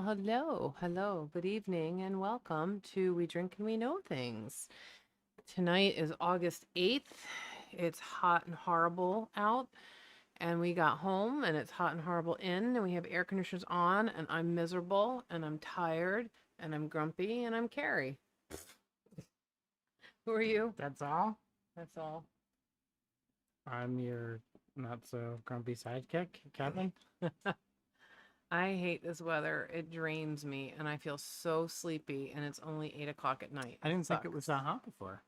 Hello. Good evening and welcome to We Drink and We Know Things. Tonight is August 8th. It's hot and horrible out, and we got home and it's hot and horrible in, and we have air conditioners on, and I'm miserable, and I'm tired, and I'm grumpy, and I'm Carrie. Who are you? That's all? That's all. I'm your not so grumpy sidekick, Kevin. I hate this weather. It drains me, and I feel so sleepy, and it's only 8 o'clock at night. I didn't think it Sucks. was that hot before.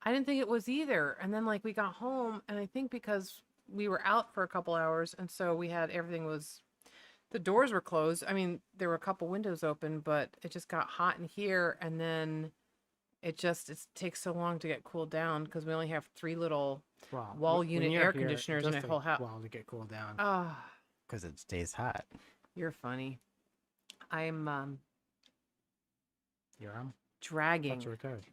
I didn't think it was either. And then we got home, and I think because we were out for a couple hours, and so we had the doors were closed. I mean, there were a couple windows open, but it just got hot in here, and then it takes so long to get cooled down because we only have three little Well, wall when unit you're air here, it conditioners does in a take whole house. a while to get cooled down Ah, because it stays hot. you're funny. I'm You're on. dragging.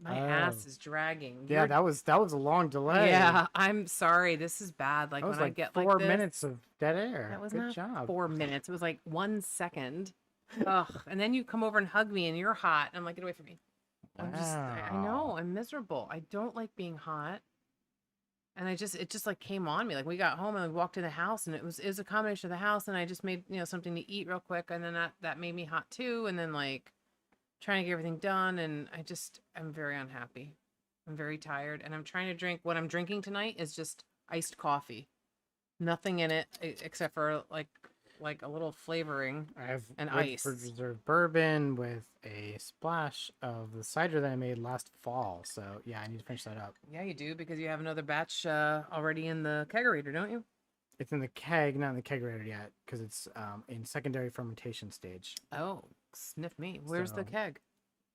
My ass is dragging. Yeah, that was a long delay. Yeah, I'm sorry. This is bad. That was when I like get 4 this, minutes of dead air. that was Good not job. 4 minutes. It was like 1 second. Ugh. And then you come over and hug me, and you're hot. And I'm like, get away from me. I know, I'm miserable. I don't like being hot. And it just came on me. Like we got home and we walked in the house, and it was a combination of the house, and I just made, something to eat real quick, and then that made me hot too. And then trying to get everything done, and I'm very unhappy. I'm very tired, and I'm trying to drink. What I'm drinking tonight is just iced coffee. Nothing in it except for like a little flavoring. I have and wood ice. preserved bourbon with a splash of the cider that I made last fall. So yeah, I need to finish that up. Yeah, you do, because you have another batch already in the kegerator, don't you? It's in the keg, not in the kegerator yet, because it's in secondary fermentation stage. Oh, sniff me. Where's the So- keg?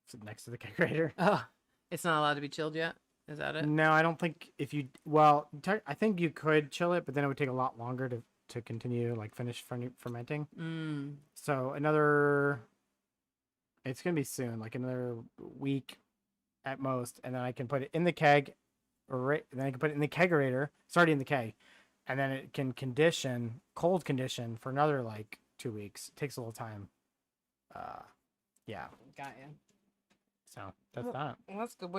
It's next to the kegerator. Oh, it's not allowed to be chilled yet? Is that it? No, I don't think if you I think you could chill it, but then it would take a lot longer to continue finish fermenting. So it's gonna be soon, like another week at most, and then I can put it in the keg, then I can put it in the kegerator. It's already in the keg, and then it can cold condition for another 2 weeks. It takes a little time. Yeah. Got you. So that's that. Well, that's good.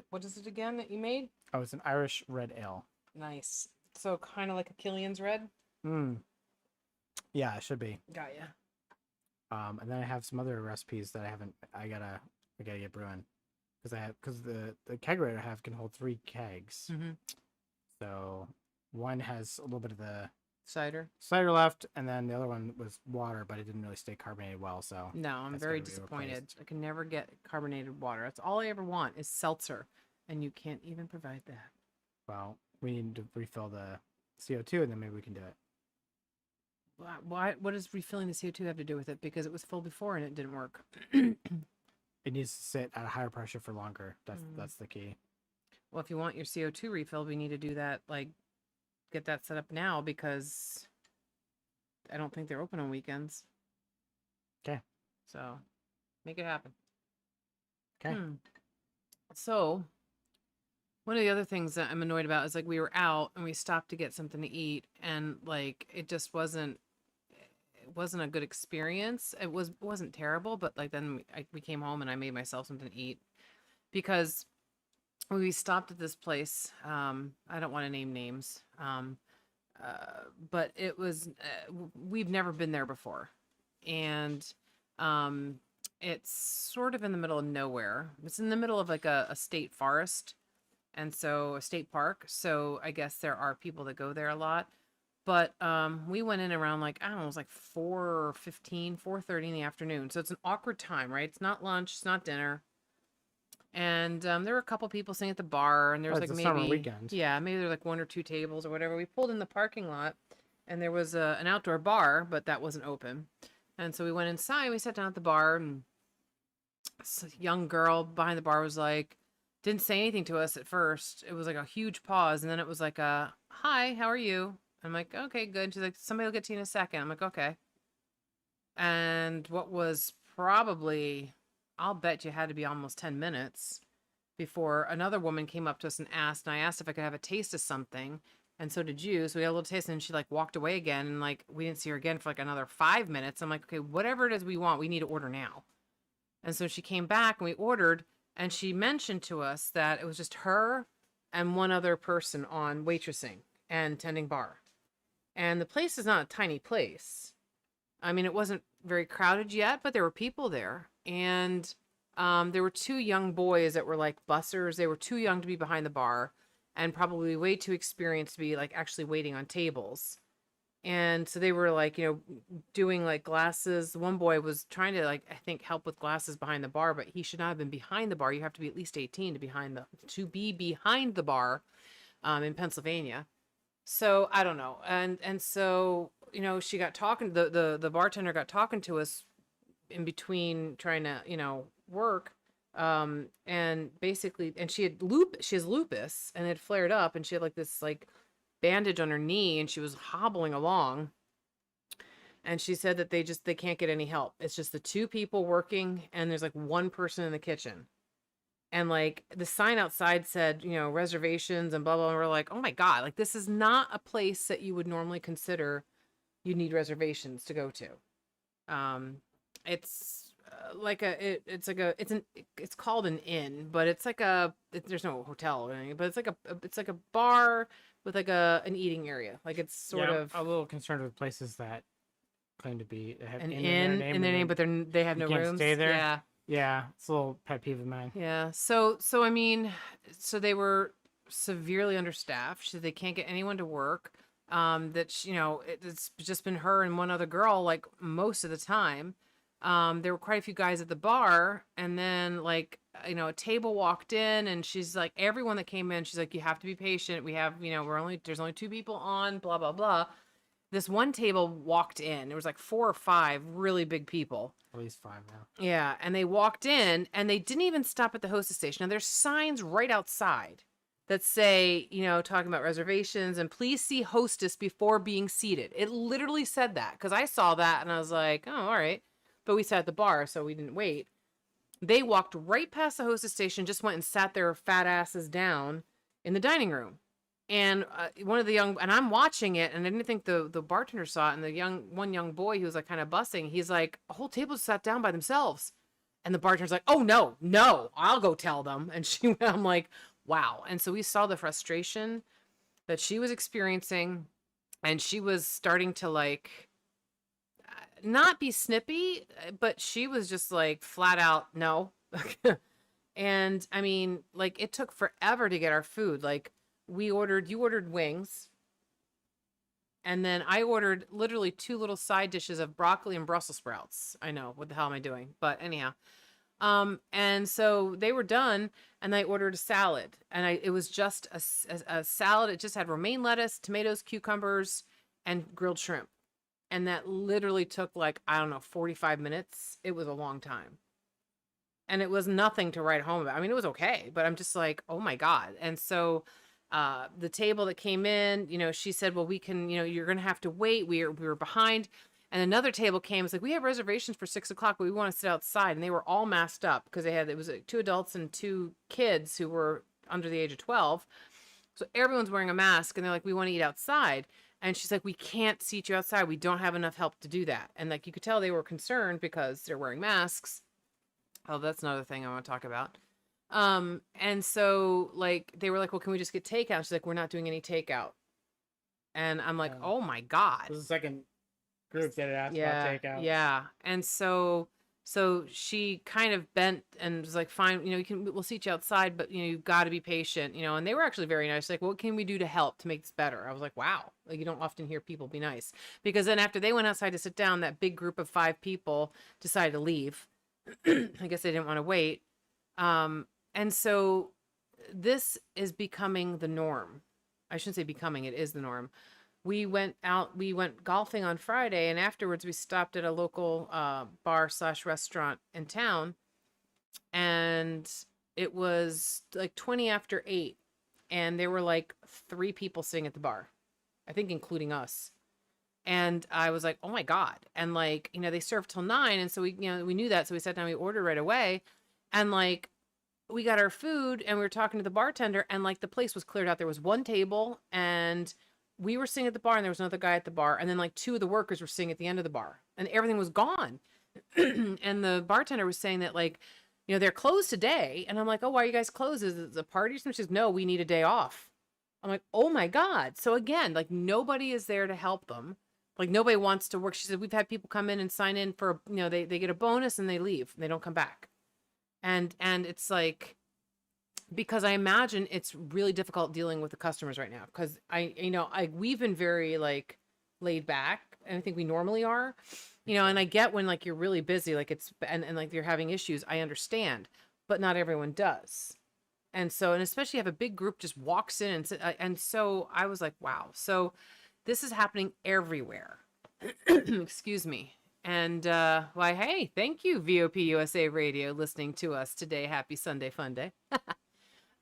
What is it again that you made? Oh, it's an Irish red ale. Nice. So kind of like a Killian's Red? Yeah, it should be. Got you. And then I have some other recipes that I gotta get brewing, because the kegerator I have can hold 3 kegs. So one has a little bit of the Cider? cider left, and then the other one was water, but it didn't really stay carbonated well. So No, I'm that's very gotta be disappointed. replaced. I can never get carbonated water. That's all I ever want is seltzer, and you can't even provide that. Well, we need to refill the CO2, and then maybe we can do it. Why? What does refilling the CO2 have to do with it? Because it was full before and it didn't work. It needs to sit at a higher pressure for longer. That's the key. Well, if you want your CO2 refilled, we need to do that, get that set up now, because I don't think they're open on weekends. Okay. So, make it happen. Okay. So, one of the other things that I'm annoyed about is we were out and we stopped to get something to eat, and it just wasn't a good experience. It wasn't terrible, but then we came home and I made myself something to eat, because we stopped at this place. I don't want to name names. But it was we've never been there before, and it's sort of in the middle of nowhere. It's in the middle of a state forest, and so a state park. So I guess there are people that go there a lot. But we went in around I don't know, it was 4:15, 4:30 in the afternoon. So it's an awkward time, right? It's not lunch, it's not dinner. And there were a couple people sitting at the bar, and there was It's a maybe summer weekend. Yeah, maybe there were 1 or 2 tables or whatever. We pulled in the parking lot, and there was an outdoor bar, but that wasn't open. And so we went inside. We sat down at the bar, and this young girl behind the bar was didn't say anything to us at first. It was a huge pause, and then it was hi, how are you? I'm like, okay, good. She's like, somebody will get to you in a second. I'm like, okay. And what was probably, I'll bet you had to be almost 10 minutes before another woman came up to us and I asked if I could have a taste of something. and so did you. So we had a little taste, and she like walked away again, and like we didn't see her again for like another 5 minutes. I'm like, okay, whatever it is we want, we need to order now. And so she came back and we ordered, and she mentioned to us that it was just her and one other person on waitressing and tending bar. And the place is not a tiny place. I mean, it wasn't very crowded yet, but there were people there. And there were two young boys that were like bussers. They were too young to be behind the bar and probably way too experienced to be like actually waiting on tables. And so they were like, doing like glasses. One boy was trying to like, I think, help with glasses behind the bar, but he should not have been behind the bar. You have to be at least 18 to be behind the bar in Pennsylvania. So I don't know. And so, she got talking, the bartender got talking to us in between trying to, work. And basically, and she has lupus and it flared up, and she had like this like bandage on her knee, and she was hobbling along. And she said that they can't get any help. It's just the two people working, and there's like one person in the kitchen. And like the sign outside said, reservations and blah, blah. And we're like, oh my God, like this is not a place that you would normally consider you need reservations to go to. It's like it's called an inn, but it's like there's no hotel or anything, but it's like a bar with like an eating area. Like it's sort of a little concerned with places that claim to be have an inn in their name, but they have no can't rooms. stay there. Yeah. Yeah, it's a little pet peeve of mine. Yeah. So I mean, so they were severely understaffed. So they can't get anyone to work. It's just been her and one other girl like most of the time. There were quite a few guys at the bar, and then like, a table walked in, and she's like, everyone that came in, she's like, you have to be patient. We have, there's only two people on, blah, blah, blah. This one table walked in. There was like 4 or 5 really big people. At least 5 now. Yeah. And they walked in, and they didn't even stop at the hostess station. Now there's signs right outside that say, talking about reservations and please see hostess before being seated. It literally said that, because I saw that and I was like, oh, all right. But we sat at the bar, so we didn't wait. They walked right past the hostess station, just went and sat their fat asses down in the dining room. And one of the and I'm watching it, and I didn't think the bartender saw it. And the one young boy who was like kind of bussing, he's like, a whole table sat down by themselves. And the bartender's like, oh, no, I'll go tell them. And I'm like, wow. And so we saw the frustration that she was experiencing, and she was starting to like, not be snippy, but she was just like flat out no. And I mean, like, it took forever to get our food. Like, you ordered wings, and then I ordered literally 2 little side dishes of broccoli and Brussels sprouts. I know, what the hell am I doing? But anyhow, and so they were done, and I ordered a salad, and it was just a salad. It just had romaine lettuce, tomatoes, cucumbers, and grilled shrimp. And that literally took like, I don't know, 45 minutes. It was a long time. And it was nothing to write home about. I mean, it was okay, but I'm just like, oh my God. And so the table that came in, she said, well, we can, you're going to have to wait. We were behind. And another table came. It's like, we have reservations for 6 o'clock, but we want to sit outside. And they were all masked up because it was like 2 adults and 2 kids who were under the age of 12. So everyone's wearing a mask, and they're like, we want to eat outside. And she's like, we can't seat you outside. We don't have enough help to do that. And like, you could tell they were concerned because they're wearing masks. Oh, that's another thing I want to talk about. And so like, they were like, well, can we just get takeout? She's like, we're not doing any takeout. And I'm like, oh my God. This is the second group that asked about takeout. Yeah. And so she kind of bent and was like, fine, we'll seat you outside, but you've got to be patient, and they were actually very nice. Like, what can we do to help to make this better? I was like, wow, like, you don't often hear people be nice. Because then after they went outside to sit down, that big group of 5 people decided to leave. I guess they didn't want to wait. And so this is becoming the norm. I shouldn't say becoming, it is the norm. We went golfing on Friday, and afterwards we stopped at a local bar/restaurant in town, and it was like 20 after 8, and there were like 3 people sitting at the bar, I think including us. And I was like, oh my God. And like, they served till 9. And so we knew that. So we sat down, we ordered right away. And like, we got our food and we were talking to the bartender, and like the place was cleared out. There was one table and we were sitting at the bar and there was another guy at the bar, and then like two of the workers were sitting at the end of the bar and everything was gone. And the bartender was saying that like, they're closed today. And I'm like, oh, why are you guys closed? Is it a party or something? She says, no, we need a day off. I'm like, oh my God. So again, like nobody is there to help them. Like nobody wants to work. She said, we've had people come in and sign in for, they get a bonus and they leave. They don't come back. And it's like, because I imagine it's really difficult dealing with the customers right now. Because we've been very like laid back, and I think we normally are, and I get when like you're really busy, like and like you're having issues, I understand, but not everyone does. And so, and especially have a big group just walks in and so I was like, wow. So this is happening everywhere. Excuse me. And why, hey, thank you, VOP USA Radio, listening to us today. Happy Sunday Fun Day.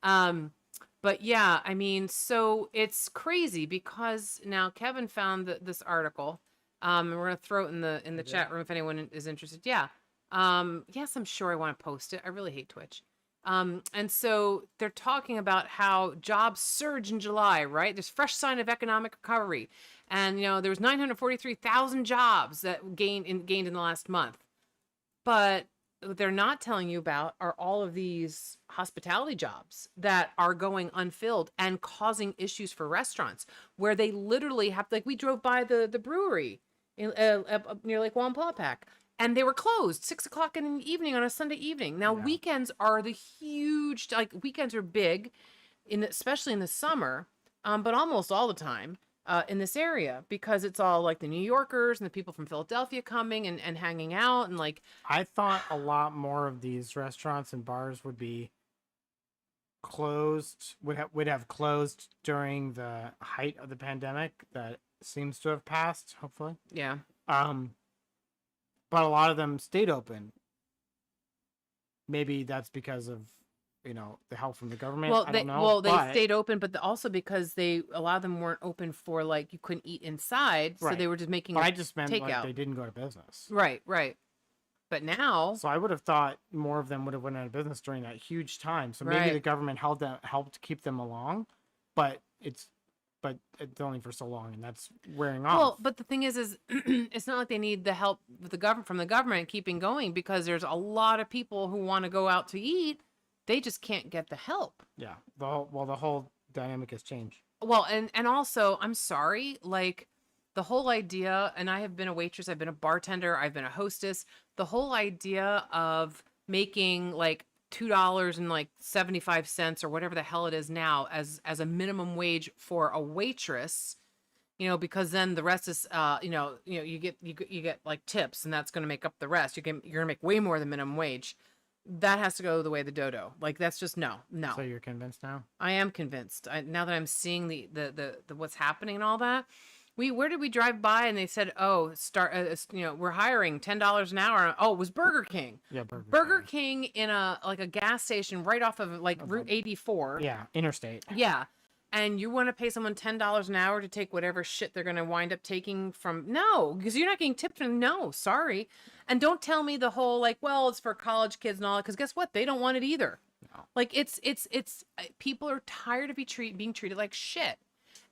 But yeah, I mean, so it's crazy because now Kevin found this article. And we're gonna throw it in the chat room if anyone is interested. Yeah. Yes, I'm sure I want to post it. I really hate Twitch. And so they're talking about how jobs surge in July, right? There's fresh sign of economic recovery. And, there was 943,000 jobs that gained in the last month. But what they're not telling you about are all of these hospitality jobs that are going unfilled and causing issues for restaurants where they literally have, like we drove by the brewery in, near Lake Wallenpaupack. And they were closed 6 o'clock in the evening on a Sunday evening. Now, weekends are the huge, like weekends are big, especially in the summer, but almost all the time in this area because it's all like the New Yorkers and the people from Philadelphia coming and hanging out and like. I thought a lot more of these restaurants and bars would be closed, would have closed during the height of the pandemic that seems to have passed, hopefully. Yeah. But a lot of them stayed open. Maybe that's because of, the help from the government. Well, I don't know. They stayed open, but also because a lot of them weren't open for like you couldn't eat inside, so they were just making. I just meant takeout. Like they didn't go to business. Right. But now, so I would have thought more of them would have went out of business during that huge time. So maybe the government helped keep them along, but it's only for so long, and that's wearing off. Well, but the thing is it's not like they need the help with from the government keeping going because there's a lot of people who want to go out to eat. They just can't get the help. Yeah. The whole dynamic has changed. Well, and also, I'm sorry, like the whole idea, and I have been a waitress, I've been a bartender, I've been a hostess. The whole idea of making like $2.75 or whatever the hell it is now as a minimum wage for a waitress, because then the rest is you get like tips and that's going to make up the rest. You're going to make way more than minimum wage. That has to go the way of the dodo. Like that's just no. So you're convinced now? I am convinced. Now that I'm seeing the what's happening and all that. Where did we drive by and they said, oh, we're hiring $10 an hour. Oh, it was Burger King. Yeah, Burger King in a gas station right off of like Route 84. Yeah, interstate. Yeah. And you want to pay someone $10 an hour to take whatever shit they're going to wind up taking from? No, because you're not getting tipped. No, sorry. And don't tell me the whole like, well, it's for college kids and all that. Because guess what? They don't want it either. No. Like it's people are tired of being treated like shit.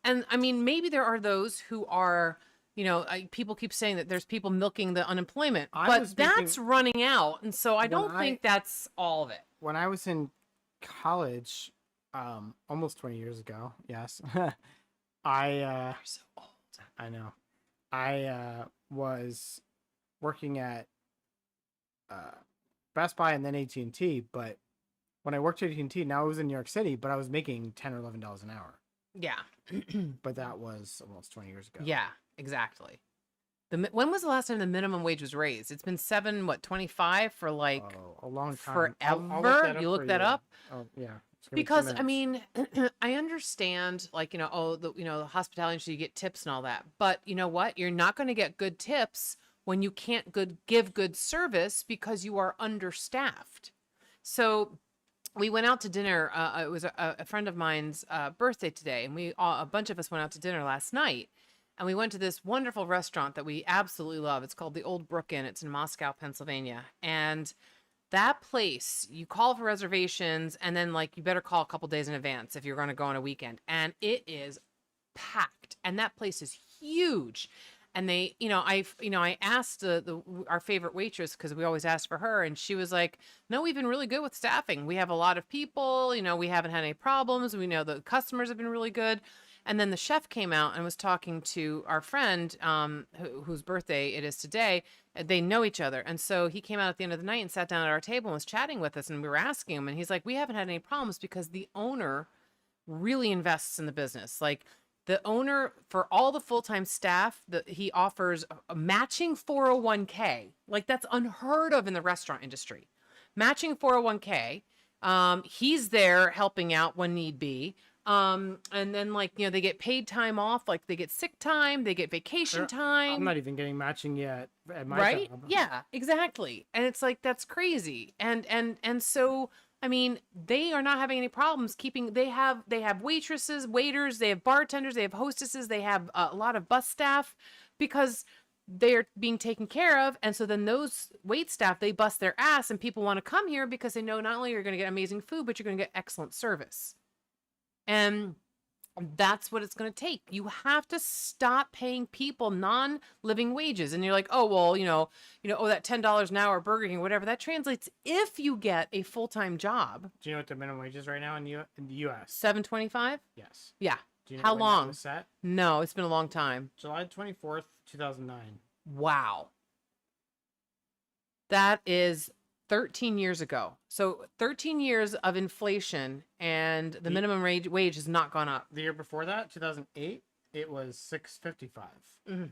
And I mean, maybe there are those who are, people keep saying that there's people milking the unemployment, but that's running out. And so I don't think that's all of it. When I was in college, almost 20 years ago, yes, You're so old. I know. I was working at Best Buy and then AT&T, but when I worked at AT&T, now I was in New York City, but I was making $10 or $11 an hour. Yeah. But that was almost 20 years ago. Yeah, exactly. When was the last time the minimum wage was raised? It's been 25 for like a long time. Forever. You look that up? Oh, yeah. Because I mean, I understand like, the hospitality industry, you get tips and all that. But you know what? You're not going to get good tips when you can't give good service because you are understaffed. So we went out to dinner. It was a friend of mine's birthday today, and a bunch of us went out to dinner last night. And we went to this wonderful restaurant that we absolutely love. It's called the Old Brook Inn. It's in Moscow, Pennsylvania. And that place, you call for reservations, and then like you better call a couple days in advance if you're going to go on a weekend. And it is packed, and that place is huge. And they, I asked our favorite waitress, because we always ask for her, and she was like, "No, we've been really good with staffing. We have a lot of people. We haven't had any problems. We know the customers have been really good." And then the chef came out and was talking to our friend, whose birthday it is today. They know each other, and so he came out at the end of the night and sat down at our table and was chatting with us. And we were asking him, and he's like, "We haven't had any problems because the owner really invests in the business. Like, the owner, for all the full-time staff, he offers a matching 401k. Like, that's unheard of in the restaurant industry. Matching 401k. He's there helping out when need be. And then, like, they get paid time off, like they get sick time, they get vacation time. I'm not even getting matching yet at my Right? job. Yeah, exactly. And it's like, that's crazy. And so, I mean, they are not having any problems keeping. They have waitresses, waiters, they have bartenders, they have hostesses, they have a lot of bus staff, because they're being taken care of. And so then those wait staff, they bust their ass, and people want to come here because they know not only you're going to get amazing food, but you're going to get excellent service. And that's what it's going to take. You have to stop paying people non-living wages. And you're like, "Oh, well, oh, that $10 an hour Burger King, whatever." That translates if you get a full-time job. Do you know what the minimum wage is right now in the U.S.? $7.25? Yes. Yeah. Do you know How when that long? was set? No, it's been a long time. July 24th, 2009. Wow. That is 13 years ago. So 13 years of inflation, and the minimum wage has not gone up. The year before that, 2008, it was $6.55. Mhm.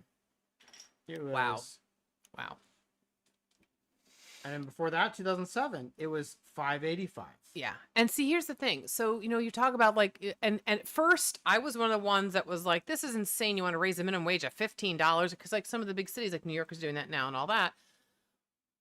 It was, Wow. And then before that, 2007, it was $5.85. Yeah. And see, here's the thing. So, you talk about like, and at first I was one of the ones that was like, "This is insane. You want to raise the minimum wage at $15?" Because like some of the big cities like New York is doing that now and all that.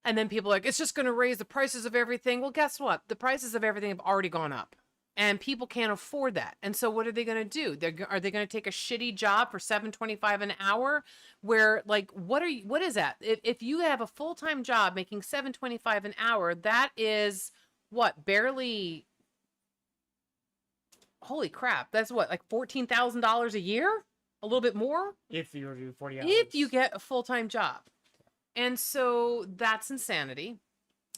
And then people are like, "It's just going to raise the prices of everything." Well, guess what? The prices of everything have already gone up, and people can't afford that. And so what are they going to do? Are they going to take a shitty job for $7.25 an hour? Where, like, what is that? If you have a full-time job making $7.25 an hour, that is what? Barely. Holy crap. That's what, like $14,000 a year? A little bit more? If you were to do 40 hours. If you get a full-time job. And so that's insanity.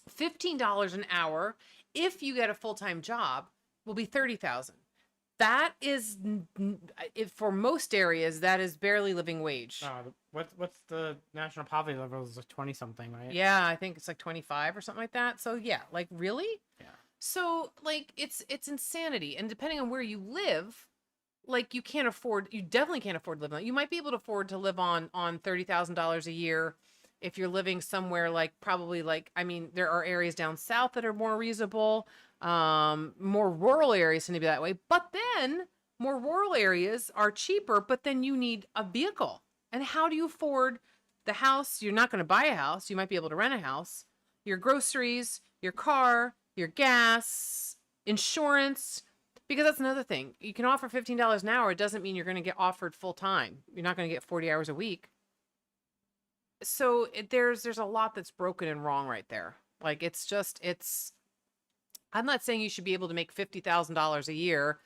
$15 an hour, if you get a full-time job, will be $30,000. That is, for most areas, that is barely living wage. What's the national poverty level? Is like 20 something, right? Yeah, I think it's like 25 or something like that. So yeah, like, really? Yeah. So like, it's insanity. And depending on where you live, like, you definitely can't afford to live on. You might be able to afford to live on $30,000 a year if you're living somewhere like, probably like, I mean, there are areas down south that are more reasonable. More rural areas tend to be that way. But then more rural areas are cheaper, but then you need a vehicle. And how do you afford the house? You're not going to buy a house. You might be able to rent a house. Your groceries, your car, your gas, insurance. Because that's another thing. You can offer $15 an hour. It doesn't mean you're going to get offered full time. You're not going to get 40 hours a week. So there's a lot that's broken and wrong right there. Like, I'm not saying you should be able to make $50,000 a year,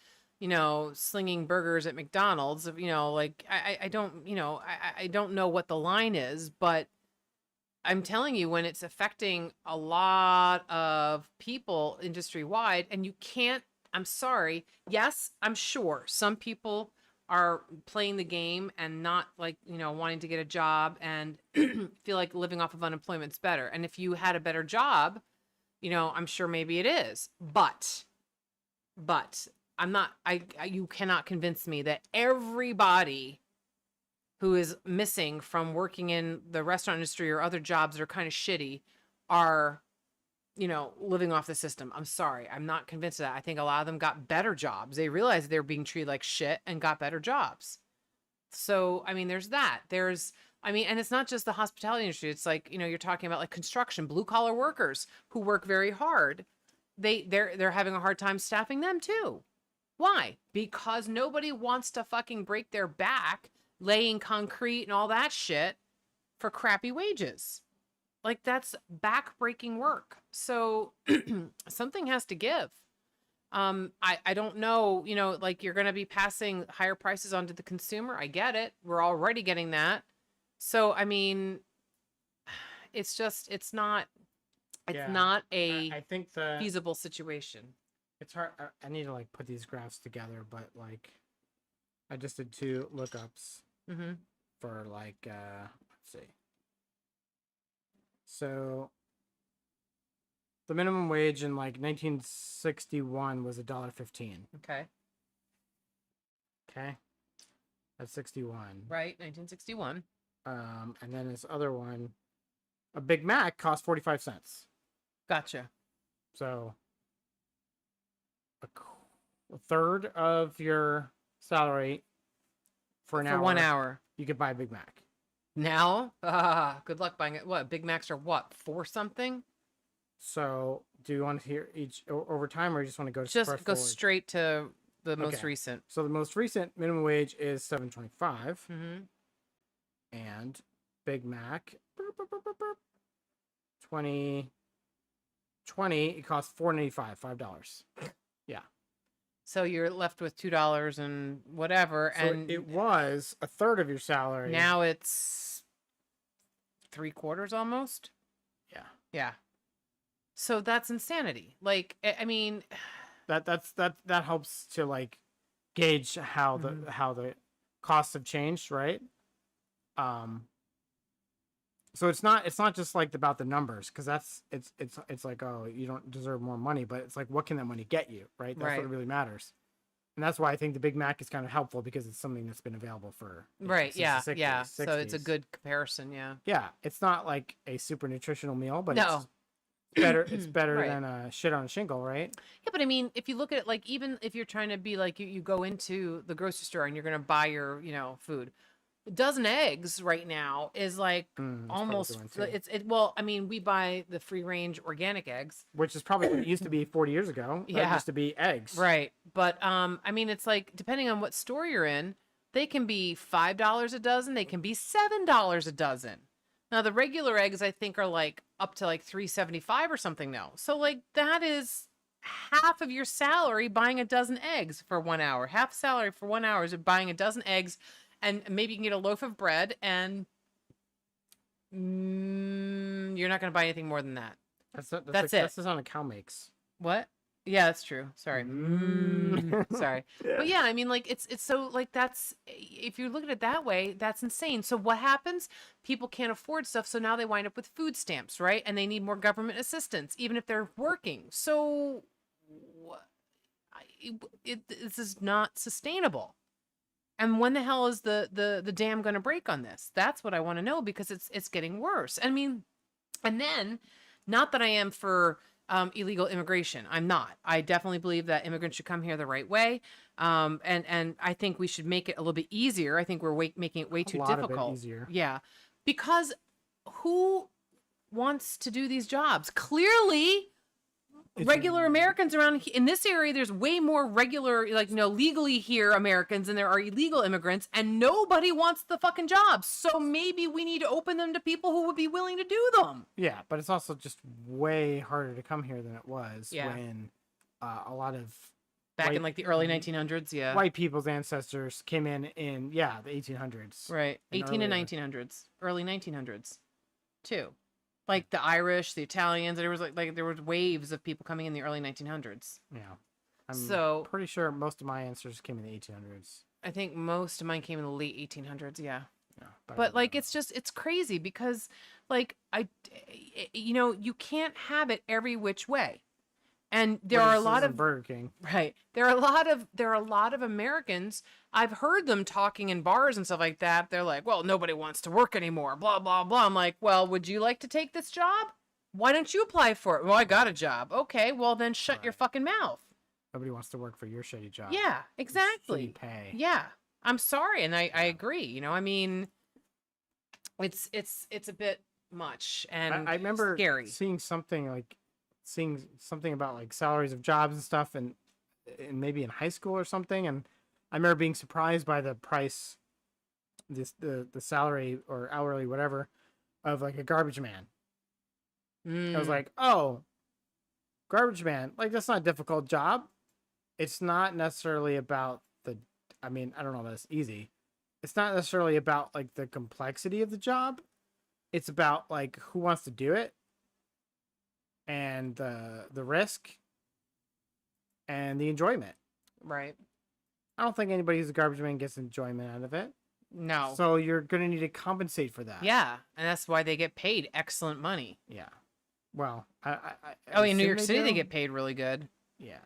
slinging burgers at McDonald's. Like, I don't know what the line is, but I'm telling you, when it's affecting a lot of people industry wide, and you can't, I'm sorry. Yes, I'm sure some people are playing the game and not, like, wanting to get a job and feel like living off of unemployment's better. And if you had a better job, I'm sure maybe it is, but I'm not, you cannot convince me that everybody who is missing from working in the restaurant industry or other jobs that are kind of shitty are, living off the system. I'm sorry. I'm not convinced of that. I think a lot of them got better jobs. They realized they were being treated like shit and got better jobs. So, I mean, there's that. And it's not just the hospitality industry. It's like, you're talking about like construction, blue collar workers who work very hard. They're having a hard time staffing them too. Why? Because nobody wants to fucking break their back laying concrete and all that shit for crappy wages. Like that's back-breaking work. So something has to give. I don't know, like you're going to be passing higher prices on to the consumer. I get it. We're already getting that. So, I mean, it's not a I think the feasible situation. it's hard. I need to like put these graphs together, but like I just did 2 lookups Mm-hmm. for like let's see. So the minimum wage in like 1961 was $1.15. Okay. Okay, that's 61. Right. 1961. And then this other one, a Big Mac cost 45 cents. Gotcha. So a third of your salary for an For hour. 1 hour. You could buy a Big Mac. Now, good luck buying it. What, Big Macs are what, 4 something? So do you want to hear each over time, or you just want to go Just press go forward? straight to the most Okay. recent. So the most recent minimum wage is $7.25, Mm-hmm. and Big Mac 2020 it costs $4.95, $5. Yeah. So you're left with $2 and whatever, So and it was a third of your salary. now it's 3/4 almost. Yeah. Yeah. So that's insanity. Like, I mean, that helps to like gauge how the costs have changed, right? So it's not just like about the numbers, because it's like, oh, you don't deserve more money, but it's like, what can that money get you, right? That's Right. what really matters. And that's why I think the Big Mac is kind of helpful, because it's something that's been available for right. since Yeah. the 60s, Yeah. So it's a 60s. good comparison. Yeah. Yeah, it's not like a super nutritional meal, but No. it's better. It's better Right. than a shit on a shingle, right? Yeah, but I mean, if you look at it, like, even if you're trying to be like, you go into the grocery store and you're going to buy your, food, a dozen eggs right now is like That's probably almost, the one, too. well, I mean, we buy the free range organic eggs. Which is probably what it used to be 40 years ago. That Yeah. used to be eggs. Right. But, I mean, it's like, depending on what store you're in, they can be $5 a dozen. They can be $7 a dozen. Now, the regular eggs, I think, are like up to like $3.75 or something now. So, like, that is half of your salary buying a dozen eggs for 1 hour. Half salary for 1 hour is buying a dozen eggs, and maybe you can get a loaf of bread, and you're not going to buy anything more than that. That's it. That's the sound a cow makes. What? Yeah, that's true. Sorry. Sorry. But yeah, I mean, like, it's so, like, that's, if you look at it that way, that's insane. So what happens? People can't afford stuff, so now they wind up with food stamps, right? And they need more government assistance, even if they're working. So this is not sustainable. And when the hell is the dam going to break on this? That's what I want to know, because it's getting worse. I mean, and then, not that I am for illegal immigration. I'm not. I definitely believe that immigrants should come here the right way. And I think we should make it a little bit easier. I think we're making it way too difficult. Easier. Yeah. Because who wants to do these jobs? Clearly, regular Americans around in this area, there's way more regular, like, legally here Americans than there are illegal immigrants, and nobody wants the fucking jobs. So maybe we need to open them to people who would be willing to do them. Yeah, but it's also just way harder to come here than it was Yeah. when a lot of back in like the early 1900s. Yeah. white people's ancestors came in the 1800s. Right. 18 and 1900s, early 1900s too. Like the Irish, the Italians, there was like there was waves of people coming in the early 1900s. Yeah. I'm So pretty sure most of my ancestors came in the 1800s. I think most of mine came in the late 1800s. Yeah. Yeah, But like, it's crazy, because like you can't have it every which way. And there are a lot of Burger King. Right. There are a lot of Americans. I've heard them talking in bars and stuff like that. They're like, well, nobody wants to work anymore, blah, blah, blah. I'm like, well, would you like to take this job? Why don't you apply for it? Well, I got a job. Okay, well, then shut your fucking mouth. Nobody wants to work for your shitty job. Yeah, exactly. Shitty pay. Yeah. I'm sorry. And I agree. I mean, it's a bit much, and I remember scary. seeing something about like salaries of jobs and stuff, and maybe in high school or something, and I remember being surprised by the price, the salary or hourly whatever, of like a garbage man. It was like, oh, garbage man, like that's not a difficult job. It's not necessarily about the, I mean, I don't know if that's easy. It's not necessarily about like the complexity of the job. It's about like who wants to do it and the risk and the enjoyment. Right. I don't think anybody who's a garbage man gets enjoyment out of it. No. So you're gonna need to compensate for that. Yeah, and that's why they get paid excellent money. Yeah. Well, Oh, in New assume York City, they do. get paid really good. Yeah.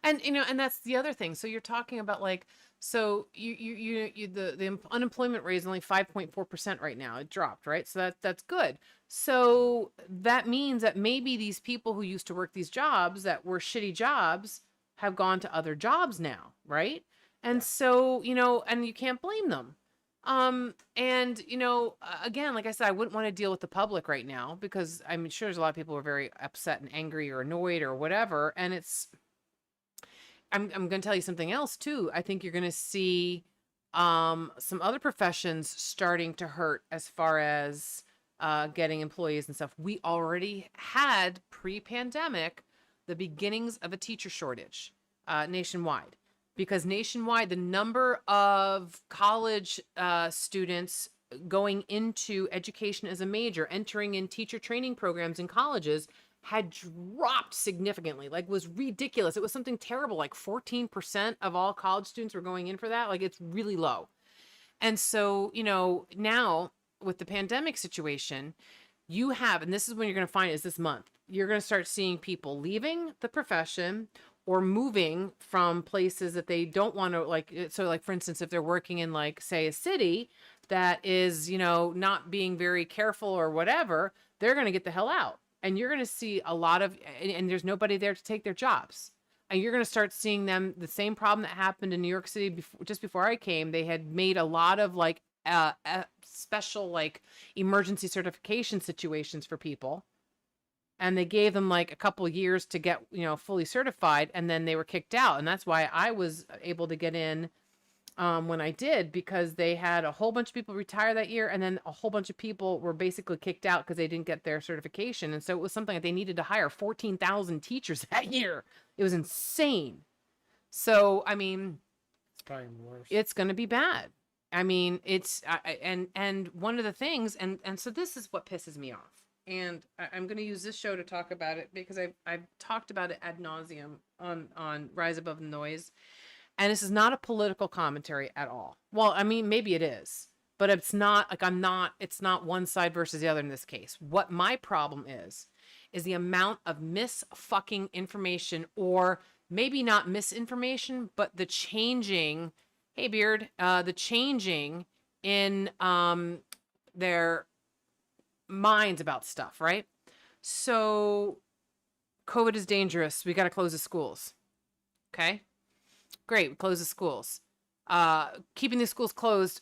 And and that's the other thing. So you're talking about like, so the unemployment rate is only 5.4% right now. It dropped, right? So that's good. So that means that maybe these people who used to work these jobs that were shitty jobs have gone to other jobs now, right? And Yeah. so, and you can't blame them. And again, like I said, I wouldn't want to deal with the public right now because I'm sure there's a lot of people who are very upset and angry or annoyed or whatever. And I'm going to tell you something else too. I think you're going to see some other professions starting to hurt as far as getting employees and stuff. We already had pre-pandemic the beginnings of a teacher shortage nationwide, because nationwide the number of college students going into education as a major, entering in teacher training programs in colleges, had dropped significantly, like was ridiculous. It was something terrible, like 14% of all college students were going in for that. Like it's really low. And so, now with the pandemic situation, you have, and this is when you're going to find it, is this month, you're going to start seeing people leaving the profession or moving from places that they don't want to, like, so like, for instance, if they're working in like, say, a city that is, not being very careful or whatever, they're going to get the hell out. And you're going to see a lot of, and there's nobody there to take their jobs. And you're going to start seeing them, the same problem that happened in New York City before, just before I came. They had made a lot of like special like emergency certification situations for people. And they gave them like a couple years to get, fully certified. And then they were kicked out. And that's why I was able to get in when I did, because they had a whole bunch of people retire that year. And then a whole bunch of people were basically kicked out because they didn't get their certification. And so it was something that they needed to hire 14,000 teachers that year. It was insane. So, I mean, It's probably worse. it's going to be bad. I mean, it's, and one of the things, and so this is what pisses me off. And I'm going to use this show to talk about it because I've talked about it ad nauseum on Rise Above the Noise. And this is not a political commentary at all. Well, I mean, maybe it is, but it's not like it's not one side versus the other in this case. What my problem is the amount of misfucking information, or maybe not misinformation, but the changing, hey Beard, the changing in their minds about stuff, right? So COVID is dangerous. We got to close the schools. Okay. Great, we close the schools. Keeping the schools closed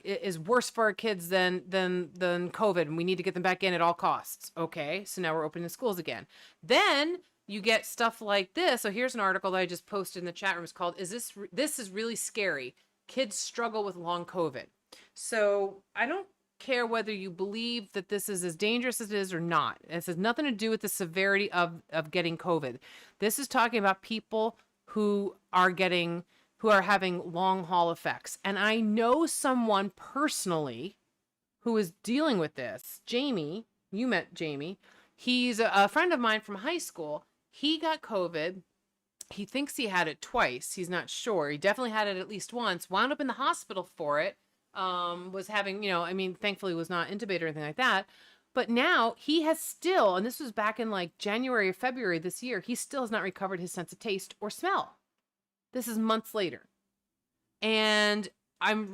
is worse for our kids than COVID, and we need to get them back in at all costs. Okay, so now we're opening the schools again. Then you get stuff like this. So here's an article that I just posted in the chat room. It's called, this is really scary. Kids struggle with long COVID. So I don't care whether you believe that this is as dangerous as it is or not. This has nothing to do with the severity of getting COVID. This is talking about people who are having long haul effects. And I know someone personally who is dealing with this. Jamie, you met Jamie. He's a friend of mine from high school. He got COVID. He thinks he had it twice. He's not sure. He definitely had it at least once. Wound up in the hospital for it. Was having, thankfully was not intubated or anything like that. But now he has still, and this was back in like January or February this year, he still has not recovered his sense of taste or smell. This is months later. And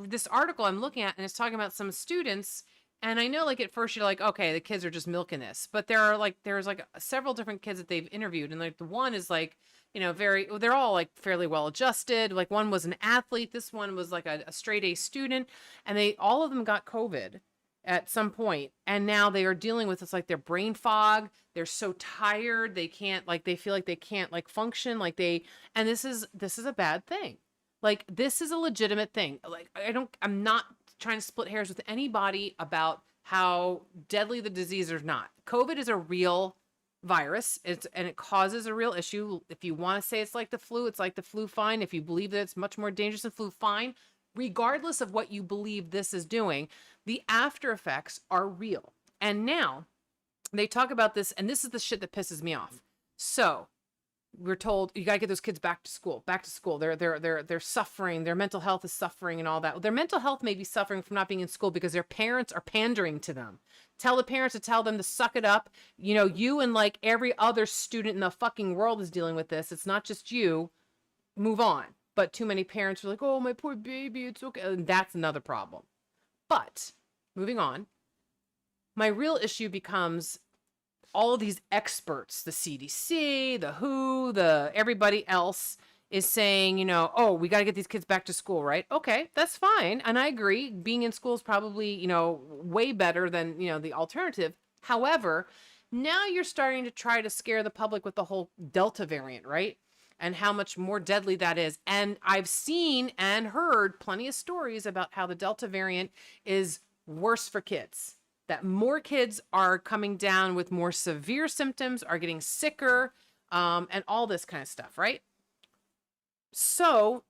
this article I'm looking at, and it's talking about some students. And I know like at first you're like, okay, the kids are just milking this. But there's like several different kids that they've interviewed. And like the one is like, they're all like fairly well adjusted. Like one was an athlete. This one was like a straight A student. And all of them got COVID at some point, and now they are dealing with, it's like their brain fog. They're so tired, they can't, like, they feel like they can't like function, like and this is a bad thing. Like, this is a legitimate thing. Like, I'm not trying to split hairs with anybody about how deadly the disease is not. COVID is a real virus. And it causes a real issue. If you want to say it's like the flu, it's like the flu, fine. If you believe that it's much more dangerous than flu, fine. Regardless of what you believe this is doing, the after effects are real. And now they talk about this, and this is the shit that pisses me off. So we're told you gotta get those kids back to school. They're suffering. Their mental health is suffering and all that. Their mental health may be suffering from not being in school because their parents are pandering to them. Tell the parents to tell them to suck it up. You know, you and like every other student in the fucking world is dealing with this. It's not just you. Move on. But too many parents are like, oh, my poor baby, it's okay. And that's another problem. But moving on, my real issue becomes all of these experts, the CDC, the WHO, the everybody else is saying, you know, oh, we got to get these kids back to school, right? Okay, that's fine. And I agree. Being in school is probably, you know, way better than, you know, the alternative. However, now you're starting to try to scare the public with the whole Delta variant, right? And how much more deadly that is. And I've seen and heard plenty of stories about how the Delta variant is worse for kids. That more kids are coming down with more severe symptoms, are getting sicker, and all this kind of stuff, right? So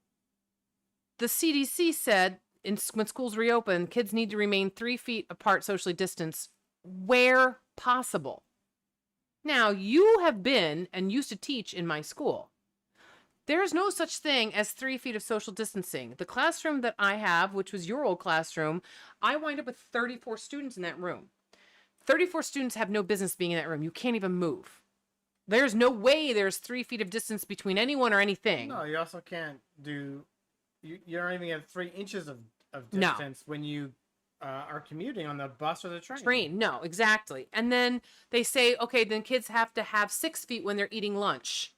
the CDC said when schools reopen, kids need to remain 3 feet apart, socially distanced, where possible. Now, you have been and used to teach in my school. There's no such thing as 3 feet of social distancing. The classroom that I have, which was your old classroom, I wind up with 34 students in that room. 34 students have no business being in that room. You can't even move. There's no way there's 3 feet of distance between anyone or anything. No, you also can't do, you don't even have 3 inches of distance when you are commuting on the bus or the train. No, exactly. And then they say, okay, then kids have to have 6 feet when they're eating lunch.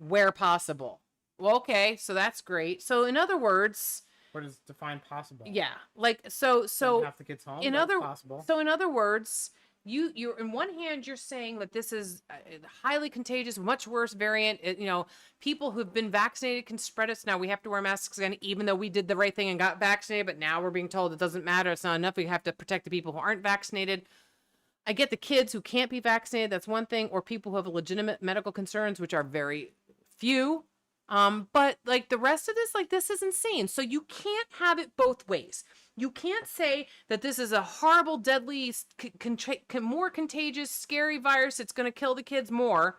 Where possible. Well, okay, so that's great. So in other words, what is define possible? Yeah, like so half the kids home. In that's other possible. So in other words, you're in one hand you're saying that this is highly contagious, much worse variant. You know, people who've been vaccinated can spread it. So now we have to wear masks again, even though we did the right thing and got vaccinated. But now we're being told it doesn't matter. It's not enough. We have to protect the people who aren't vaccinated. I get the kids who can't be vaccinated. That's one thing, or people who have legitimate medical concerns, which are very few. But like the rest of this, like this is insane. So you can't have it both ways. You can't say that this is a horrible, deadly, more contagious, scary virus. It's going to kill the kids more,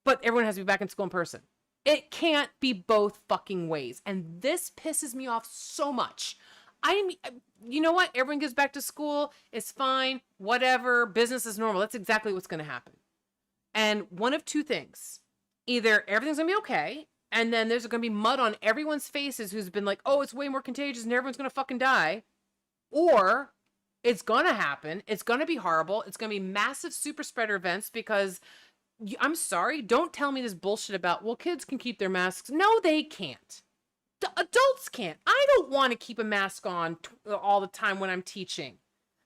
but everyone has to be back in school in person. It can't be both fucking ways. And this pisses me off so much. You know what? Everyone goes back to school. It's fine. Whatever. Business is normal. That's exactly what's going to happen. And one of two things. Either everything's going to be okay, and then there's going to be mud on everyone's faces who's been like, oh, it's way more contagious and everyone's going to fucking die. Or it's going to happen. It's going to be horrible. It's going to be massive super spreader events because, I'm sorry, don't tell me this bullshit about, well, kids can keep their masks. No, they can't. Adults can't. I don't want to keep a mask on all the time when I'm teaching.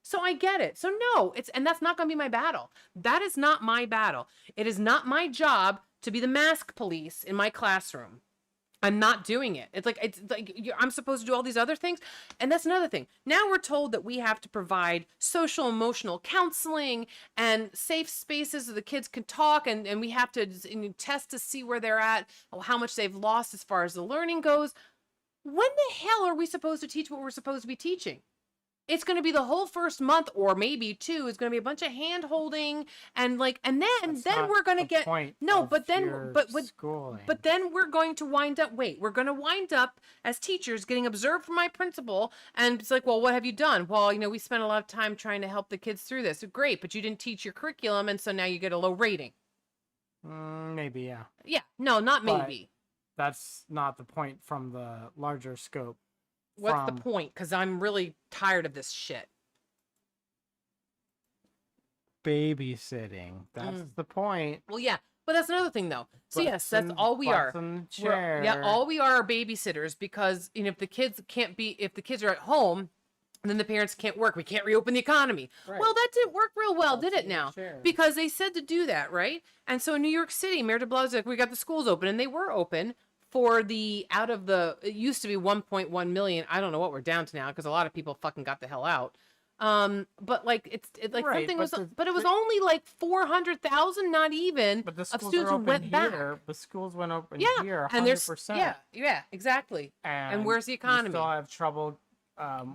So I get it. So no, and that's not going to be my battle. That is not my battle. It is not my job to be the mask police in my classroom. I'm not doing it. It's like I'm supposed to do all these other things. And that's another thing. Now we're told that we have to provide social emotional counseling and safe spaces so the kids can talk, and we have to test to see where they're at, how much they've lost as far as the learning goes. When the hell are we supposed to teach what we're supposed to be teaching? It's going to be the whole first month, or maybe 2, is going to be a bunch of hand holding and then we're going to get but then we're going to wind up as teachers getting observed from my principal, and it's like, well, what have you done? Well, we spent a lot of time trying to help the kids through this. Great, but you didn't teach your curriculum, and so now you get a low rating. Maybe, yeah. Yeah, no, not maybe. But that's not the point from the larger scope. What's the point? Because I'm really tired of this shit. Babysitting. That's the point. Well, yeah. But that's another thing, though. So, yes, that's all we are. All we are babysitters, because if the kids are at home, then the parents can't work. We can't reopen the economy. Right. Well, that didn't work real well, did it now? Because they said to do that, right? And so in New York City, Mayor de Blasio, we got the schools open, and they were open. For it used to be 1.1 million. I don't know what we're down to now because a lot of people fucking got the hell out. But like like Right, something but was, the- but it was the- only like 400,000, not even, But the of schools students are who open went back. here. The schools went open Yeah, here and there's 100%. yeah, exactly. And where's the You economy? still have trouble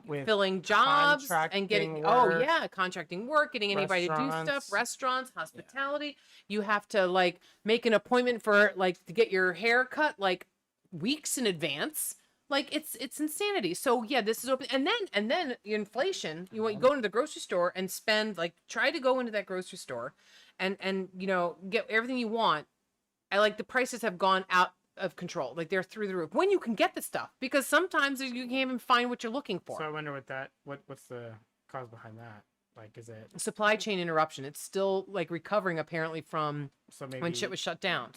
with Filling jobs and getting contracting oh work, yeah, contracting work, getting anybody to do stuff, restaurants, hospitality. You have to like make an appointment for like to get your hair cut like weeks in advance. Like it's insanity. So yeah, this is open, and then inflation. You want you go into the grocery store and spend like try to go into that grocery store, and you know get everything you want. I like the prices have gone out of control. Like they're through the roof when you can get the stuff, because sometimes you can't even find what you're looking for. So I wonder what's the cause behind that? Like, is it Supply chain interruption. It's still like recovering apparently from so maybe when shit was shut down.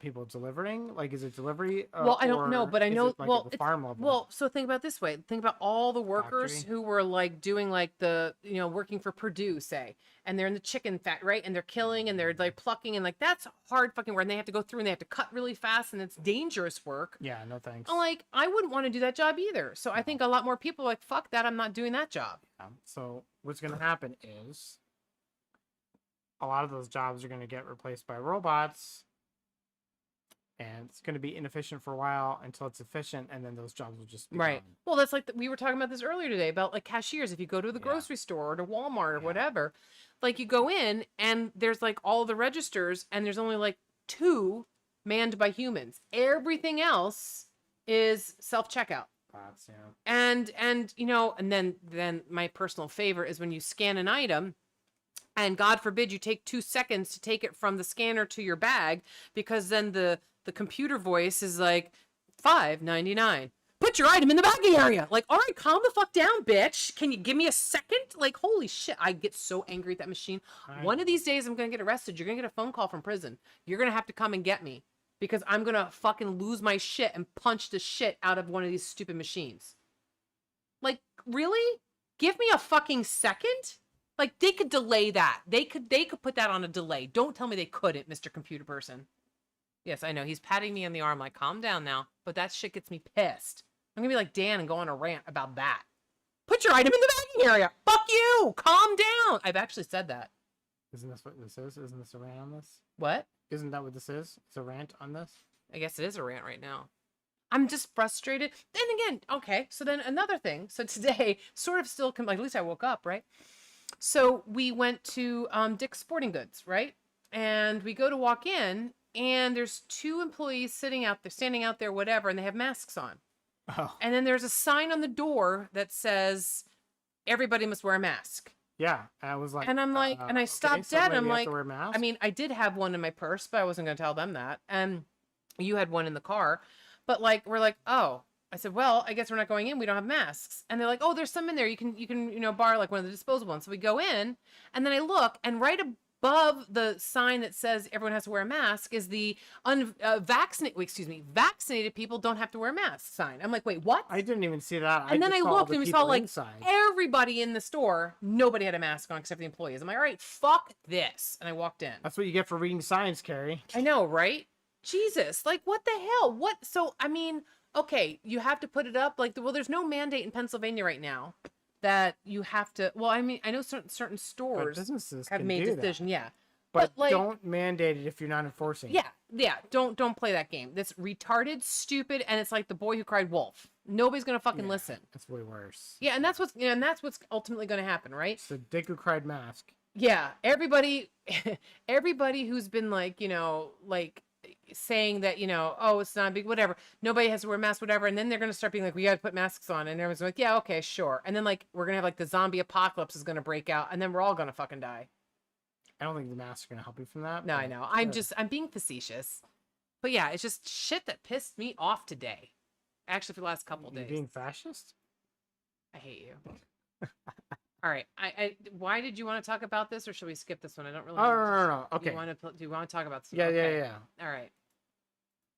people delivering? Like, is it delivery? Well, I don't know, or but I is know it, like, well at the farm level. well, so think about it this way. Think about all the workers Factory? who were like doing like the, you know, working for Purdue, say, and they're in the chicken factory, right? And they're killing and they're like plucking and like that's hard fucking work. And they have to go through and they have to cut really fast and it's dangerous work. Yeah, no thanks. I'm like, I wouldn't want to do that job either. So I think a lot more people are like, fuck that, I'm not doing that job. So what's going to happen is a lot of those jobs are going to get replaced by robots, and it's going to be inefficient for a while until it's efficient, and then those jobs will just be Right. gone. Well, that's like we were talking about this earlier today about like cashiers. If you go to the Yeah. grocery store or to Walmart or Yeah. whatever, like you go in and there's like all the registers and there's only like 2 manned by humans. Everything else is self-checkout. Bots, yeah. And you know, and then my personal favorite is when you scan an item and God forbid you take 2 seconds to take it from the scanner to your bag, because then the computer voice is like $5.99. Put your item in the bagging area. Like, all right, calm the fuck down, bitch. Can you give me a second? Like, holy shit. I get so angry at that machine. One of these days I'm going to get arrested. You're going to get a phone call from prison. You're going to have to come and get me because I'm going to fucking lose my shit and punch the shit out of one of these stupid machines. Like, really? Give me a fucking second? Like, they could delay that. They could put that on a delay. Don't tell me they couldn't, Mr. Computer Person. Yes, I know. He's patting me on the arm like, calm down now. But that shit gets me pissed. I'm going to be like Dan and go on a rant about that. Put your item in the bagging area. Fuck you. Calm down. I've actually said that. Isn't this what this is? Isn't this a rant on this? What? Isn't that what this is? It's a rant on this? I guess it is a rant right now. I'm just frustrated. Then again, okay. So then another thing. So today, sort of still, like at least I woke up, right? So we went to Dick's Sporting Goods, right? And we go to walk in, and there's 2 employees sitting out there, standing out there, whatever, and they have masks on. Oh. And then there's a sign on the door that says, everybody must wear a mask. Yeah. And I was like, And I'm like, and I stopped so dead. wait, I'm we have like, to wear masks? I mean, I did have one in my purse, but I wasn't going to tell them that. And you had one in the car. But like, we're like, oh. I said, well, I guess we're not going in. We don't have masks. And they're like, oh, there's some in there. You can, you know, borrow like one of the disposable ones. So we go in, and then I look, and right above the sign that says everyone has to wear a mask is the vaccinated people don't have to wear masks sign. I'm like, wait, what? I didn't even see that. And then I just saw all looked the and we saw people like inside. everybody in the store, nobody had a mask on except the employees. I'm like, all right, fuck this. And I walked in. That's what you get for reading signs, Carrie. I know, right? Jesus, like what the hell? What? So, I mean, okay, you have to put it up. Like, well, there's no mandate in Pennsylvania right now that you have to. Well, I mean, I know certain But stores businesses have can made do decision. that. Yeah, But like, don't mandate it if you're not enforcing it. yeah. Don't play that game. That's retarded, stupid, and it's like the boy who cried wolf. Nobody's gonna fucking listen. That's way worse. Yeah, and that's what's ultimately gonna happen, right? It's the dick who cried mask. Yeah, everybody who's been like, you know, like saying that, you know, oh, it's not a big whatever, nobody has to wear masks, whatever, and then they're gonna start being like, we gotta put masks on, and everyone's like, yeah, okay, sure, and then like we're gonna have like the zombie apocalypse is gonna break out, and then we're all gonna fucking die. I don't think the masks are gonna help you from that. No, I but know. sure. I'm being facetious, but yeah, it's just shit that pissed me off today. Actually, for the last couple You days. being fascist? I hate you. All right. Why did you want to talk about this, or should we skip this one? I don't really. Oh, no. Okay. Do you want to talk about this? Yeah, Okay. yeah. All right.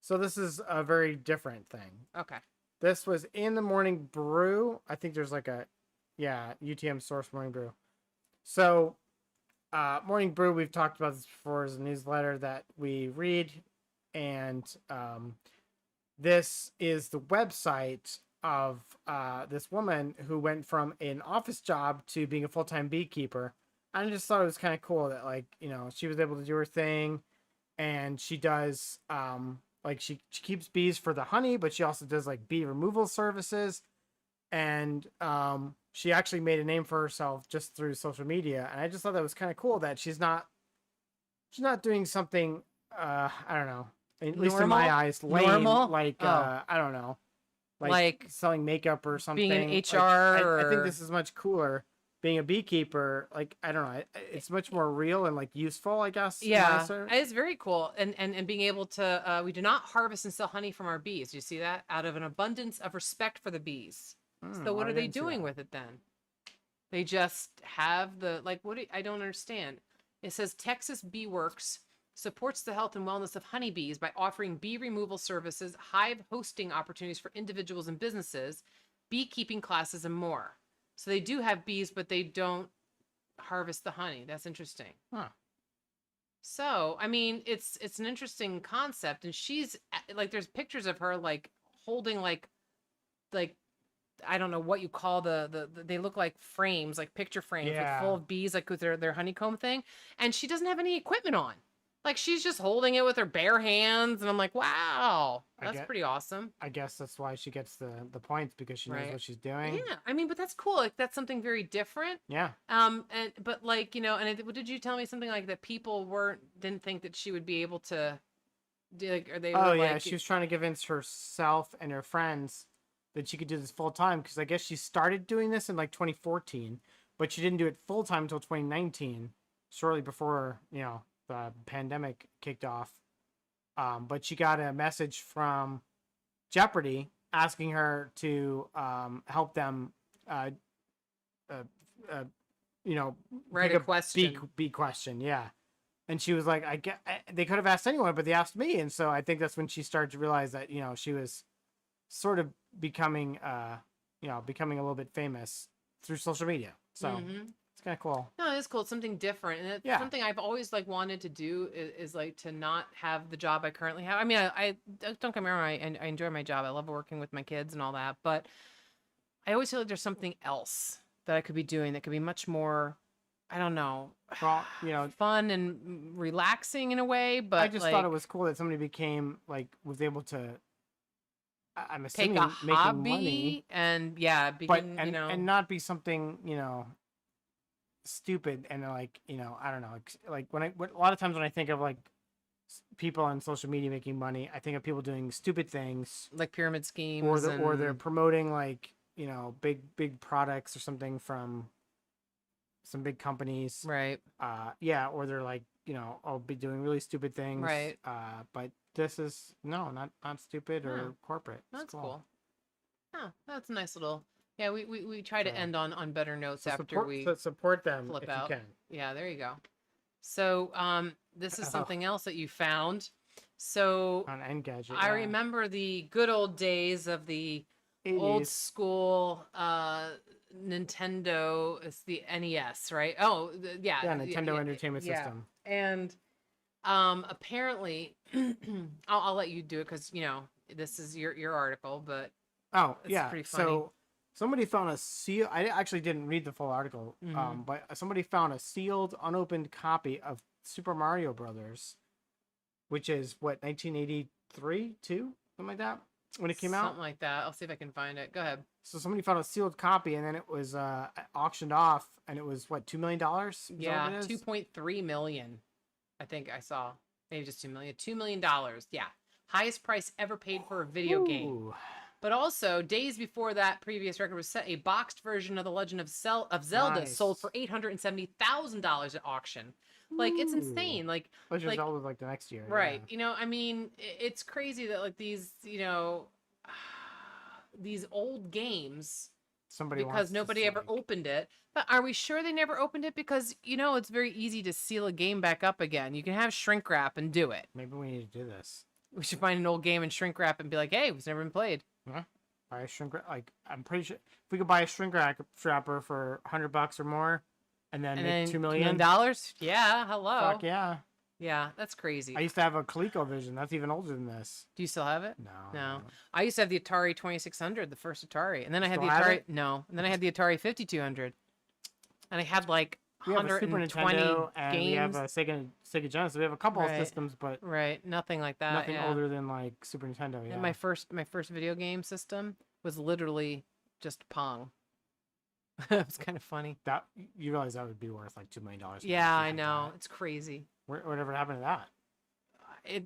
So this is a very different thing. Okay. This was in the Morning Brew. I think there's like a, UTM source Morning Brew. So, Morning Brew, we've talked about this before, is a newsletter that we read, and this is the website of this woman who went from an office job to being a full-time beekeeper. I just thought it was kind of cool that, like, you know, she was able to do her thing, and she does like she keeps bees for the honey, but she also does like bee removal services, and she actually made a name for herself just through social media. And I just thought that was kind of cool that she's not doing something I don't know, at least in my Normal? eyes, lame, Normal? like Oh. I don't know, Like selling makeup or something. being an Like, HR I think or this is much cooler. Being a beekeeper, like, I don't know, it's much more real and like useful, I guess. in my yeah, ser- it's very cool. And being able to we do not harvest and sell honey from our bees. You see that? Out of an abundance of respect for the bees. So what I are they didn't see doing that. with it then? They just have the like I don't understand. It says Texas Bee Works supports the health and wellness of honeybees by offering bee removal services, hive hosting opportunities for individuals and businesses, beekeeping classes, and more. So they do have bees, but they don't harvest the honey. That's interesting. Huh. So, I mean, it's an interesting concept, and she's like, there's pictures of her like holding like I don't know what you call they look like frames, like picture frames with full Yeah. of bees, like with their honeycomb thing, and she doesn't have any equipment on. Like she's just holding it with her bare hands, and I'm like, wow, I that's get. pretty awesome, I guess that's why she gets the points, because she knows right? what she's Yeah, doing. I mean, but that's cool. Like that's something very different. Yeah. And but like what did you tell me something like that people didn't think that she would be able to do, like, or they Oh were yeah, like, she was trying to convince herself and her friends that she could do this full time, because I guess she started doing this in like 2014, but she didn't do it full time until 2019, shortly before the pandemic kicked off. But she got a message from Jeopardy asking her to help them, uh, uh, uh, write pick a question. bee question, yeah. And she was like, they could have asked anyone, but they asked me. And so I think that's when she started to realize that, she was sort of becoming, becoming a little bit famous through social media. So it's kind of cool. No, it's cool. It's something different, and it's Yeah. something I've always like wanted to do is like to not have the job I currently have. I mean, I don't get me wrong. I enjoy my job. I love working with my kids and all that, but I always feel like there's something else that I could be doing that could be much more, I don't know, Well, fun and relaxing in a way. But I just thought it like was cool that somebody was able to, I'm take assuming, a making money, hobby and yeah, but begin, and not be something, stupid. And like, I don't know, like a lot of times when I think of like people on social media making money, I think of people doing stupid things, like pyramid schemes, or they're and promoting like, big products or something from some big companies. right, Yeah, or they're like, I'll be doing really stupid things. right. But this is not stupid or No, corporate. It's that's cool. Oh, that's a nice little. Yeah, we try to So- end on better notes So after support, we support them flip if out. you can. Yeah, there you go. So, this is Oh. something else that you found. So, On Engadget. I remember the good old days of the old 80s. school Nintendo. It's the NES, right? Oh, yeah. Yeah, Nintendo Entertainment yeah. System. And apparently, I'll let you do it because this is your article, but Oh, it's yeah. pretty funny. So somebody found a seal. I actually didn't read the full article, Mhm. but somebody found a sealed, unopened copy of Super Mario Brothers, which is what, 1983, 2, something like that, when it came out. Something like that. I'll see if I can find it. Go ahead. So somebody found a sealed copy, and then it was auctioned off, and it was what, $2 million? Yeah, 2.3 million. I think I saw. Maybe just 2 million. $2 million. Yeah. Highest price ever paid for a video game. Ooh. But also, days before that previous record was set, a boxed version of The Legend of Zelda Nice. sold for $870,000 at auction. Like, it's Ooh. insane. Like, Legend of like- Zelda was like the next year. right. Yeah. I mean, it's crazy that like these, these old games, Somebody wants because to, nobody ever like- opened it. But are we sure they never opened it? Because it's very easy to seal a game back up again. You can have shrink wrap and do it. Maybe we need to do this. We should find an old game and shrink wrap and be like, hey, it's never been played. Buy a shrink wrap. Like, I'm pretty sure if we could buy a shrink wrapper for $100 or more, and then make $2 million. $2 million? Yeah, hello. Fuck yeah. Yeah, that's crazy. I used to have a ColecoVision. That's even older than this. Do you still have it? No. No. I used to have the Atari 2600, the first Atari. And then I had the Still have Atari. it? No. And then I had the Atari 5200. And I had like We have a Super 120 Nintendo and we have games. a Sega Genesis. We have a couple of Right. systems, but Right. Nothing like that. nothing yeah. older than like Super Nintendo. Yeah. And my first video game system was literally just Pong. It was kind of funny. That you realize that would be worth like $2 million. Yeah, I know. It's crazy. Whatever happened to that?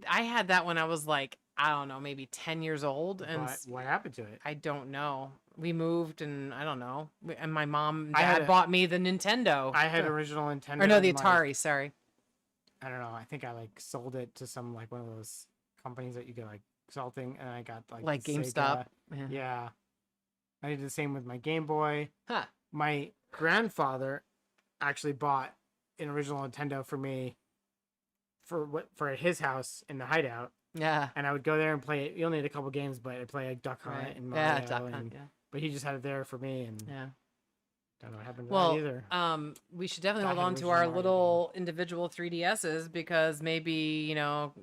I had that when I was like, I don't know, maybe 10 years old. And But what happened to it? I don't know. We moved and I don't know. And my mom and I had dad bought me the Nintendo. I had original Nintendo. Or no, the in my- Atari, sorry. I don't know. I think I like sold it to some like one of those companies that you get like salting, and I got like the GameStop. Sega. Yeah. I did the same with my Game Boy. Huh. My grandfather actually bought an original Nintendo for me for his house in the hideout, Yeah. and I would go there and play it. You only had a couple games, but I'd play like Duck Hunt Right. and Yeah, Mario. Duck and, Hunt, yeah. But he just had it there for me, and Yeah. don't know what happened to Well, that either. we should definitely I hold had on to original our Mario little individual 3DSs because maybe, you know,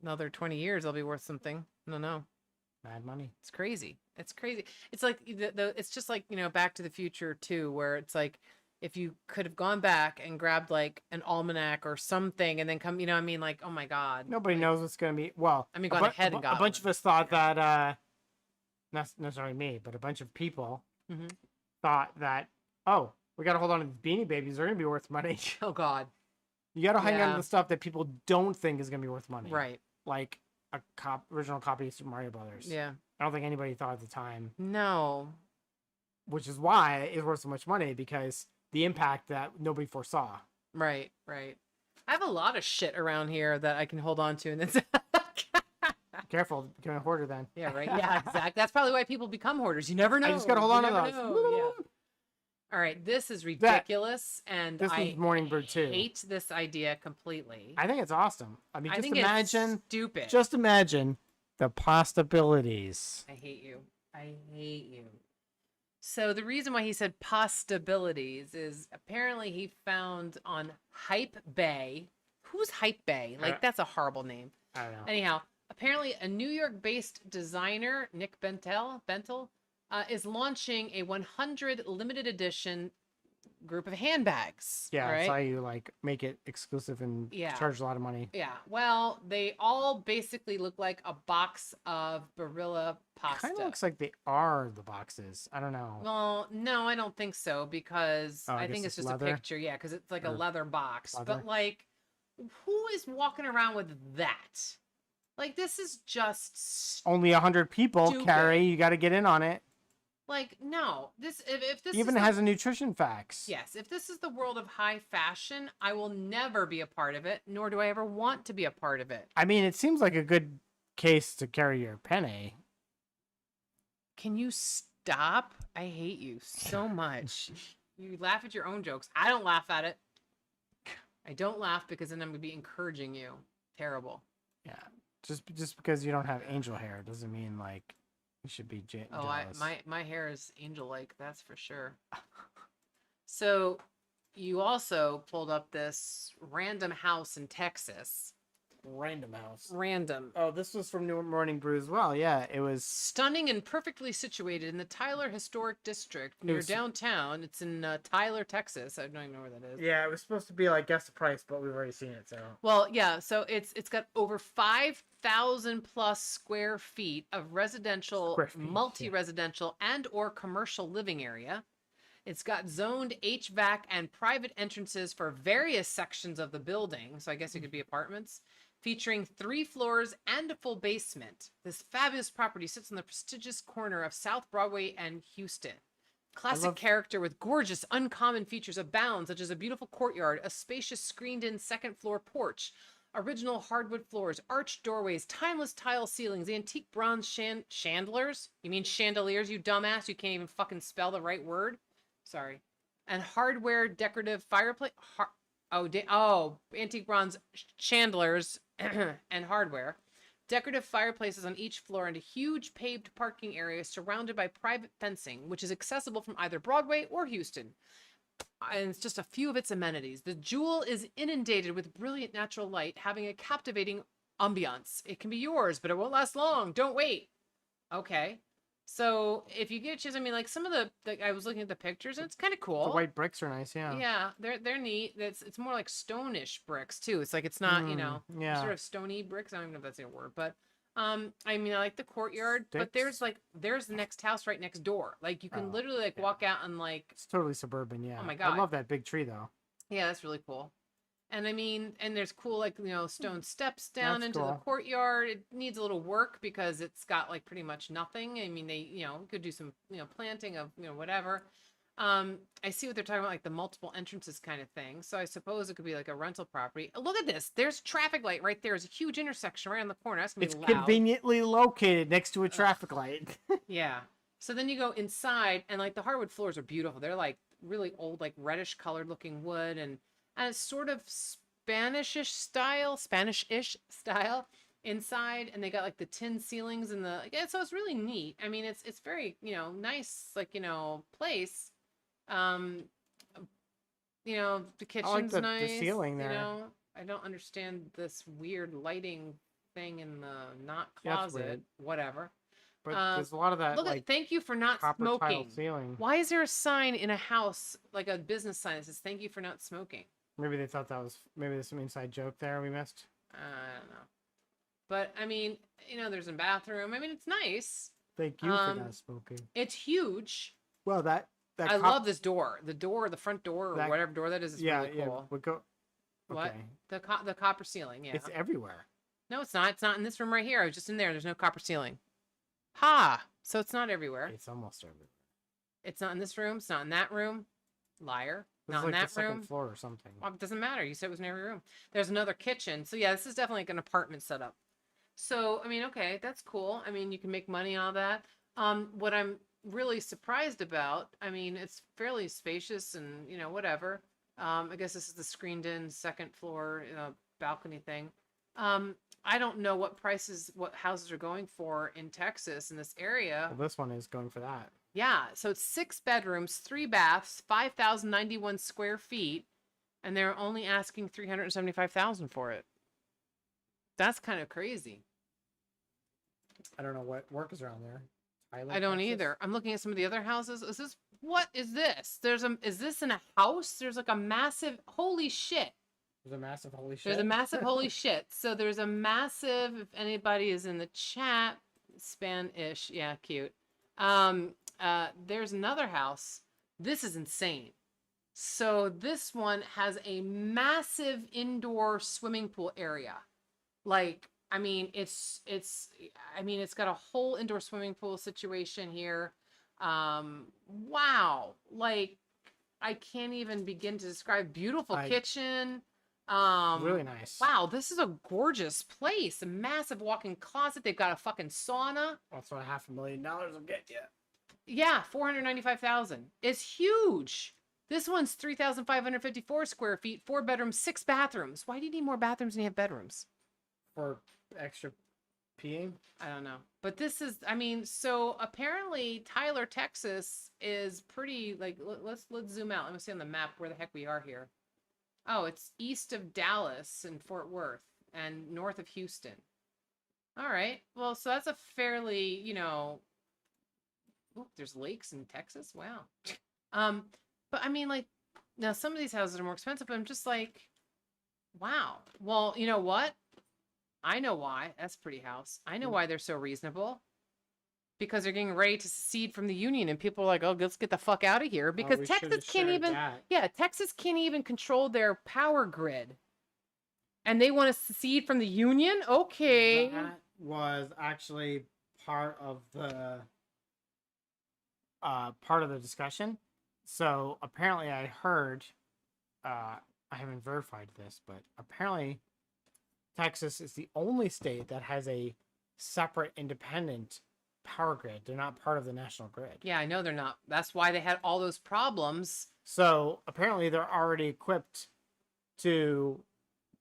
another 20 years they'll be worth something. I don't know. Mad money. It's crazy. It's crazy. It's like it's just like, you know, Back to the Future too, where it's like if you could have gone back and grabbed like an almanac or something and then come, you know what I mean? Like, oh my God. Nobody like, knows what's going to be. Well, I mean, gone ahead and got a bunch one. of us thought that, not necessarily me, but a bunch of people Mhm. thought that, oh, we got to hold on to these Beanie Babies. They're going to be worth money. Oh God. You got to hang on Yeah. to the stuff that people don't think is going to be worth money. Right. Like a original copy of Super Mario Brothers. Yeah. I don't think anybody thought at the time, No. which is why it's worth so much money, because the impact that nobody foresaw. Right. Right. I have a lot of shit around here that I can hold on to and then Careful, become a hoarder then. Yeah, right. Yeah, exactly. That's probably why people become hoarders. You never know. I just got to hold You on to never those. know. Yeah. All right, this is ridiculous, and This I was Morning Bird too. hate this idea completely. I think it's awesome. I mean, I just think imagine. it's stupid. Just imagine the possibilities. I hate you. I hate you. So the reason why he said possibilities is apparently he found on Hype Bay. Who's Hype Bay? Like that's a horrible name. I don't know. Anyhow, apparently a New York-based designer, Nick Bentel, is launching a 100 limited edition group of handbags. Yeah, right? that's how you like make it exclusive and Yeah. charge a lot of money. Yeah. Well, they all basically look like a box of Barilla pasta. Kind of looks like they are the boxes. I don't know. Well, no, I don't think so because Oh, I I guess think it's it's just leather? a picture. Yeah, because it's like a Or leather box. leather? But like, who is walking around with that? Like, this is just Only 100 people, Stupid. Carrie. You got to get in on it. like no. This if this Even is has a nutrition facts. yes, if this is the world of high fashion, I will never be a part of it, nor do I ever want to be a part of it. I mean, it seems like a good case to carry your penny. Can you stop? I hate you so much. You laugh at your own jokes. I don't laugh at it. I don't laugh because then I'm going to be encouraging you. Terrible. Yeah. Just because you don't have angel hair doesn't mean like you should be Oh, jealous. my hair is angel-like, that's for sure. So, you also pulled up this random house in Texas. Random house. Random. Oh, this was from New Morning Brew as well. Yeah, it was. Stunning and perfectly situated in the Tyler Historic District near was- downtown. It's in Tyler, Texas. I don't even know where that is. Yeah, it was supposed to be like guess the price, but we've already seen it. So Well, yeah, so it's got over 5,000 plus square feet of residential, Square feet, yeah. multi-residential, and or commercial living area. It's got zoned HVAC and private entrances for various sections of the building. So I guess it could be apartments, featuring 3 floors and a full basement. This fabulous property sits on the prestigious corner of South Broadway and Houston. Classic love- character with gorgeous, uncommon features abound, such as a beautiful courtyard, a spacious screened-in second-floor porch, original hardwood floors, arched doorways, timeless tile ceilings, antique bronze chandeliers. You mean chandeliers, you dumbass? You can't even fucking spell the right word? Sorry. And hardware decorative fireplace. Antique bronze chandeliers and hardware. Decorative fireplaces on each floor and a huge paved parking area surrounded by private fencing, which is accessible from either Broadway or Houston. and it's just a few of its amenities. The jewel is inundated with brilliant natural light, having a captivating ambiance. It can be yours, but it won't last long. Don't wait. Okay. So if you get a chance, I mean, like some of I was looking at the pictures, and it's kind of The cool. white bricks are nice, yeah. Yeah, they're neat. It's more like stone-ish bricks too. It's like it's not, Yeah. sort of stony bricks. I don't even know if that's a word, but I mean, I like the courtyard, but Sticks? there's the next house right next door. Like you can Oh, literally like yeah. walk out and like, It's totally suburban, yeah. oh my I God. love that big tree though. Yeah, that's really cool. And I mean, and there's cool like, stone steps down That's into the cool. courtyard. It needs a little work because it's got like pretty much nothing. I mean, they, could do some, planting of, whatever. I see what they're talking about, like the multiple entrances kind of thing. So I suppose it could be like a rental property. Look at this. There's traffic light right there. There's a huge intersection right on the corner. That's gonna be It's loud. conveniently located next to a traffic light. Yeah. So then you go inside, and like the hardwood floors are beautiful. They're like really old, like reddish colored looking wood, and it's sort of Spanish-ish style inside, and they got like the tin ceilings and yeah, so it's really neat. I mean, it's very, nice, like, place. Um, the I like kitchen's the nice. ceiling there. I don't understand this weird lighting thing in the not Yeah, that's closet. weird. Whatever. But there's a lot of that Look like at thank you for not copper tile smoking. ceiling. Why is there a sign in a house, like a business sign that says thank you for not smoking? Maybe they thought that was there's some inside joke there we missed. I don't know. But I mean, there's a bathroom. I mean, it's nice. Thank you for not smoking. It's huge. Well, I love this door. The front door, or whatever door that is yeah, really cool. Yeah. Okay. What? The copper ceiling, yeah. It's everywhere. No, it's not. It's not in this room right here. I was just in there. There's no copper ceiling. Ha! So it's not everywhere. It's almost everywhere. It's not in this room. It's not in that room. Liar. This Not is in like that the room. second floor or something. Well, it doesn't matter. You said it was in every room. There's another kitchen. So yeah, this is definitely like an apartment setup. So, I mean, okay, that's cool. I mean, you can make money on that. What I'm really surprised about, I mean, it's fairly spacious and, whatever. I guess this is the screened in second floor, balcony thing. I don't know what houses are going for in Texas in this area. Well, this one is going for that. Yeah, so it's 6 bedrooms, 3 baths, 5,091 square feet, and they're only asking $375,000 for it. That's kind of crazy. I don't know what work is around there. I don't either. I'm looking at some of the other houses. What is this? Is this in a house? There's like a massive, holy shit. There's a massive holy shit. There's a massive holy shit. So there's a massive, if anybody is in the chat, Spanish, yeah, cute. There's another house. This is insane. So this one has a massive indoor swimming pool area. Like, I mean, it's got a whole indoor swimming pool situation here. Wow. Like, I can't even begin to describe. Beautiful kitchen. Really nice. Wow, this is a gorgeous place. A massive walk-in closet. They've got a fucking sauna. That's what $500,000 will get you. Yeah, $495,000. It's huge. This one's 3,554 square feet, 4 bedrooms, 6 bathrooms. Why do you need more bathrooms than you have bedrooms? For extra peeing? I don't know. But this is, I mean, so apparently Tyler, Texas is pretty, like, let's zoom out. Let me see on the map where the heck we are here. Oh, it's east of Dallas and Fort Worth and north of Houston. All right. Well, so that's a fairly, there's lakes in Texas. Wow. But I mean, like, now some of these houses are more expensive, but I'm just like, wow. Well, you know what? I know why. That's a pretty house. I know why they're so reasonable. Because they're getting ready to secede from the union, and people are like, "Oh, let's get the fuck out of here." Because Texas can't even, Texas can't even control their power grid, and they want to secede from the union. Okay, that was actually part of the discussion. So apparently, I heard, I haven't verified this, but apparently, Texas is the only state that has a separate, independent power grid. They're not part of the national grid. Yeah, I know they're not. That's why they had all those problems. So apparently they're already equipped to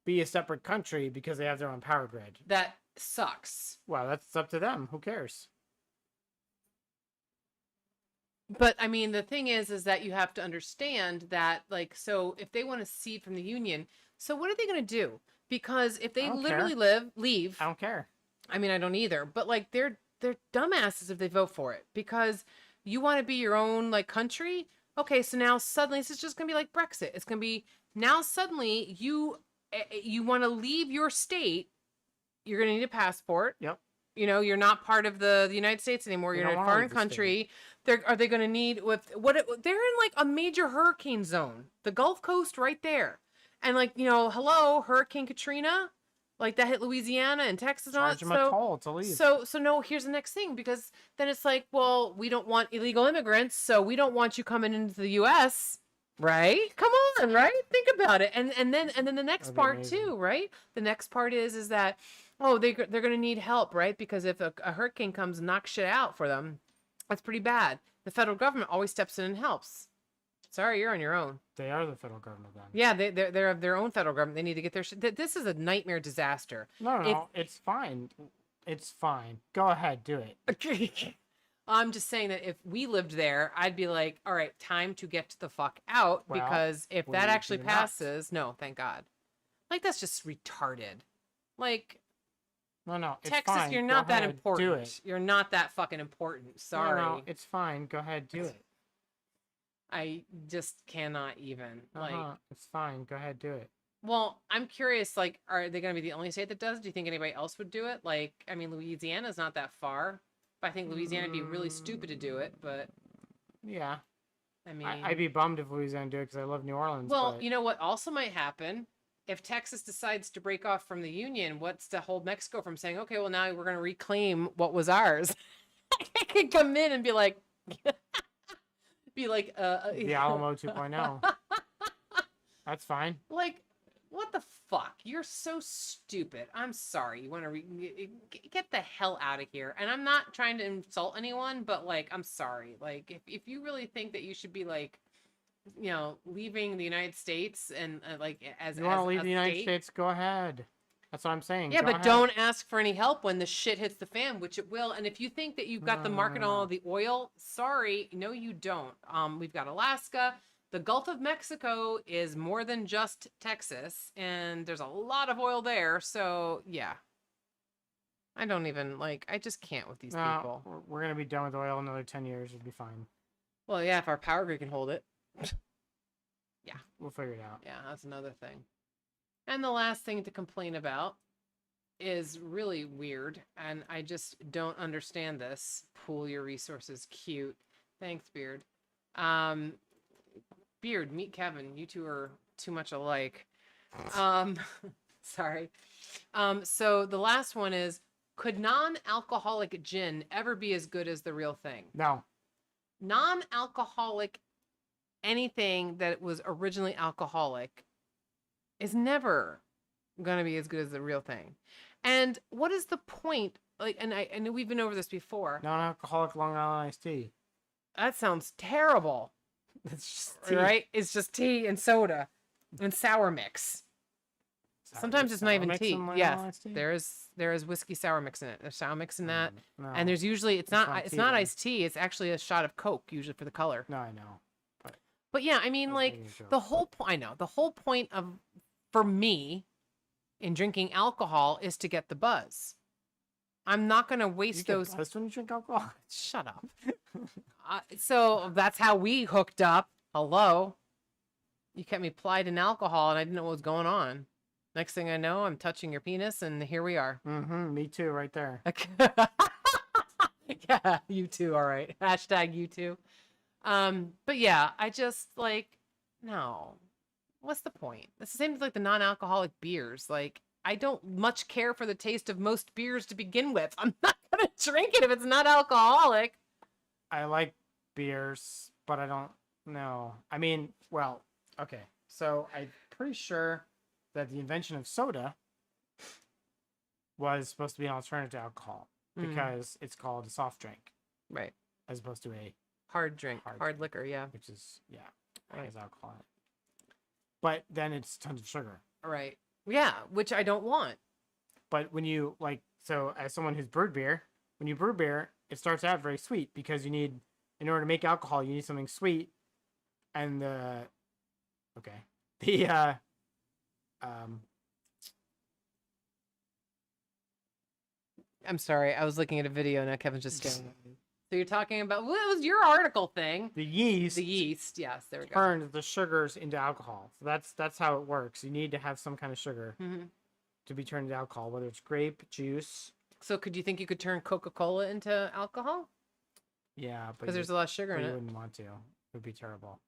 be a separate country because they have their own power grid. That sucks. Well, that's up to them. Who cares? But I mean, the thing is that you have to understand that, like, so if they want to secede from the union, so what are they going to do? Because if I they don't literally leave, I don't care. I mean, I don't either. But like, they're dumbasses if they vote for it because you want to be your own like country. Okay, so now suddenly this is just gonna be like Brexit. It's gonna be now suddenly you want to leave your state. You're gonna need a passport. Yep. You know, you're not part of the United States anymore. You You're don't in a wanna foreign leave the state. country. Are they going to need they're in like a major hurricane zone, the Gulf Coast right there, and like hello, Hurricane Katrina, like that hit Louisiana and Texas. Charge them a toll to leave. So no. Here's the next thing, because then it's like, well, we don't want illegal immigrants, so we don't want you coming into the U.S. Right? Come on, right? Think about it, and then the next part amazing. too, right? The next part is that they're going to need help, right? Because if a hurricane comes and knocks shit out for them, that's pretty bad. The federal government always steps in and helps. Sorry, you're on your own. They are the federal government then. Yeah, they're their own federal government. They need to get their shit. This is a nightmare disaster. No, it's fine. It's fine. Go ahead, do it. I'm just saying that if we lived there, I'd be like, all right, time to get the fuck out, Well, because if we that actually do not. passes, no, thank God. Like, that's just retarded. Like, No, it's Texas, fine. you're Go not that ahead, important. Do it. You're not that fucking important. Sorry. No, it's fine. Go ahead, do it. I just cannot even. Like, It's fine. Go ahead, do it. well, I'm curious, like, are they going to be the only state that does? Do you think anybody else would do it? Like, I mean, Louisiana's not that far. But I think Louisiana would be really stupid to do it, but Yeah. I mean, I'd be bummed if Louisiana do it because I love New Orleans. well, but... you know what also might happen? If Texas decides to break off from the union, what's to hold Mexico from saying, okay, well, now we're going to reclaim what was ours? I could come in and be like, the Alamo 2.0. That's fine. Like, what the fuck? You're so stupid. I'm sorry. You want to get the hell out of here. And I'm not trying to insult anyone, but like, I'm sorry. Like, if you really think that you should be like, leaving the United States and like you want to leave the United States? Go ahead. That's what I'm saying. Yeah, Go but ahead. don't ask for any help when the shit hits the fan, which it will. And if you think that you've got the market on all the oil, sorry, no, you don't. We've got Alaska. The Gulf of Mexico is more than just Texas, and there's a lot of oil there. So yeah, I don't even I just can't with these people. We're gonna be done with oil in another 10 years. It'll be fine. Well, yeah, if our power grid can hold it. Yeah, we'll figure it out. Yeah, that's another thing. And the last thing to complain about is really weird, and I just don't understand this. Pool your resources. Cute. Thanks, Beard. Beard, meet Kevin. You two are too much alike. Sorry. So the last one is, could non-alcoholic gin ever be as good as the real thing? No. Non-alcoholic anything that was originally alcoholic is never going to be as good as the real thing. And what is the point? Like, and I know we've been over this before. Non-alcoholic Long Island iced tea. That sounds terrible. It's just tea. Right? It's just tea and soda and sour mix. Sometimes it's not even tea. Yes, there is whiskey sour mix in it. There's sour mix in that, no, and there's usually it's not iced tea. It's actually a shot of Coke, usually for the color. No, I know. But yeah, I mean, like the whole point. I know the whole point for me in drinking alcohol is to get the buzz. I'm not going to waste those. Buzzed when you drink alcohol? Shut up. So that's how we hooked up. Hello. You kept me plied in alcohol, and I didn't know what was going on. Next thing I know, I'm touching your penis, and here we are. Mm-hmm. Me too, right there. Yeah, you too. All right. Hashtag you too. But yeah, I just no. What's the point? It's the same as the non-alcoholic beers. Like, I don't much care for the taste of most beers to begin with. I'm not gonna drink it if it's not alcoholic. I like beers, but I don't know. I mean, well, okay. So I'm pretty sure that the invention of soda was supposed to be an alternative to alcohol because it's called a soft drink, right? As opposed to a hard drink, hard liquor, yeah. Which is right. Has alcohol in it. But then it's tons of sugar. Right. Yeah, which I don't want. But when you so as someone who's brewed beer, when you brew beer, it starts out very sweet because you need in order to make alcohol, you need something sweet, and the um I'm sorry. I was looking at a video now. Kevin's just staring at me. So you're talking about what was your article thing? the yeast The yeast. Yes, there we go. turns the sugars into alcohol. So that's how it works. You need to have some kind of sugar to be turned into alcohol, whether it's grape juice. So could you think you could turn Coca-Cola into alcohol? Yeah, but Because there's a lot of sugar in you it. wouldn't want to. It would be terrible.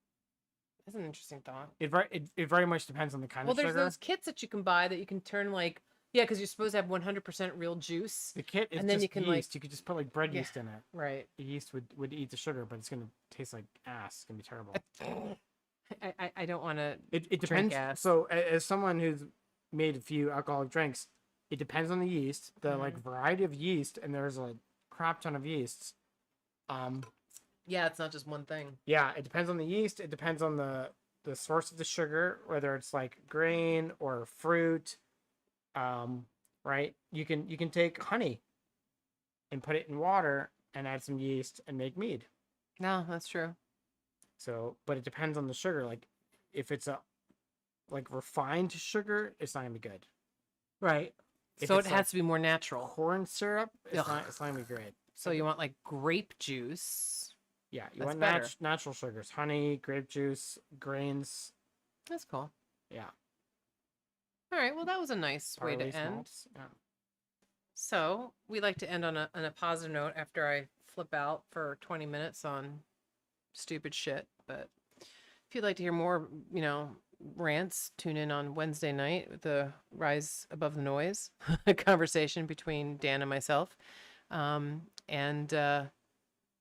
That's an interesting thought. It very much depends on the kind Well, of sugar. there's those kits that you can buy that you can turn like, yeah, because you're supposed to have 100% real juice. The kit is and then just you can yeast. You could just put like bread yeast in it. Right. The yeast would eat the sugar, but it's gonna taste like ass. It's gonna be terrible. I don't want to. It depends. So as someone who's made a few alcoholic drinks, it depends on the yeast, the like variety of yeast, and there's a crap ton of yeasts. Yeah, it's not just one thing. Yeah, it depends on the yeast. It depends on the source of the sugar, whether it's like grain or fruit. Right? You can take honey and put it in water and add some yeast and make mead. No, that's true. So, but it depends on the sugar. Like, if it's a like refined sugar, it's not gonna be good. Right. If So it it's, has to be more natural. corn syrup, it's Ugh. not gonna be great. So you want like grape juice. Yeah, you That's want better. natural sugars, honey, grape juice, grains. That's cool. Yeah. All right. Well, that was a nice way to Barley end. malts, yeah. So we like to end on a positive note after I flip out for 20 minutes on stupid shit. But if you'd like to hear more, rants, tune in on Wednesday night with the Rise Above the Noise conversation between Dan and myself. And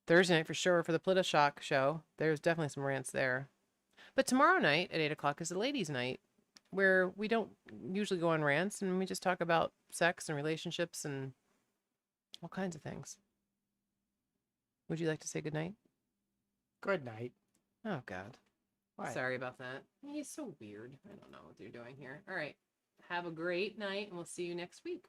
Thursday night for sure for the Shock show. There's definitely some rants there. But tomorrow night at 8 o'clock is the ladies' night, where we don't usually go on rants and we just talk about sex and relationships and all kinds of things. Would you like to say goodnight? Good night. Oh, God. What? Sorry about that. He's so weird. I don't know what you're doing here. All right. Have a great night and we'll see you next week.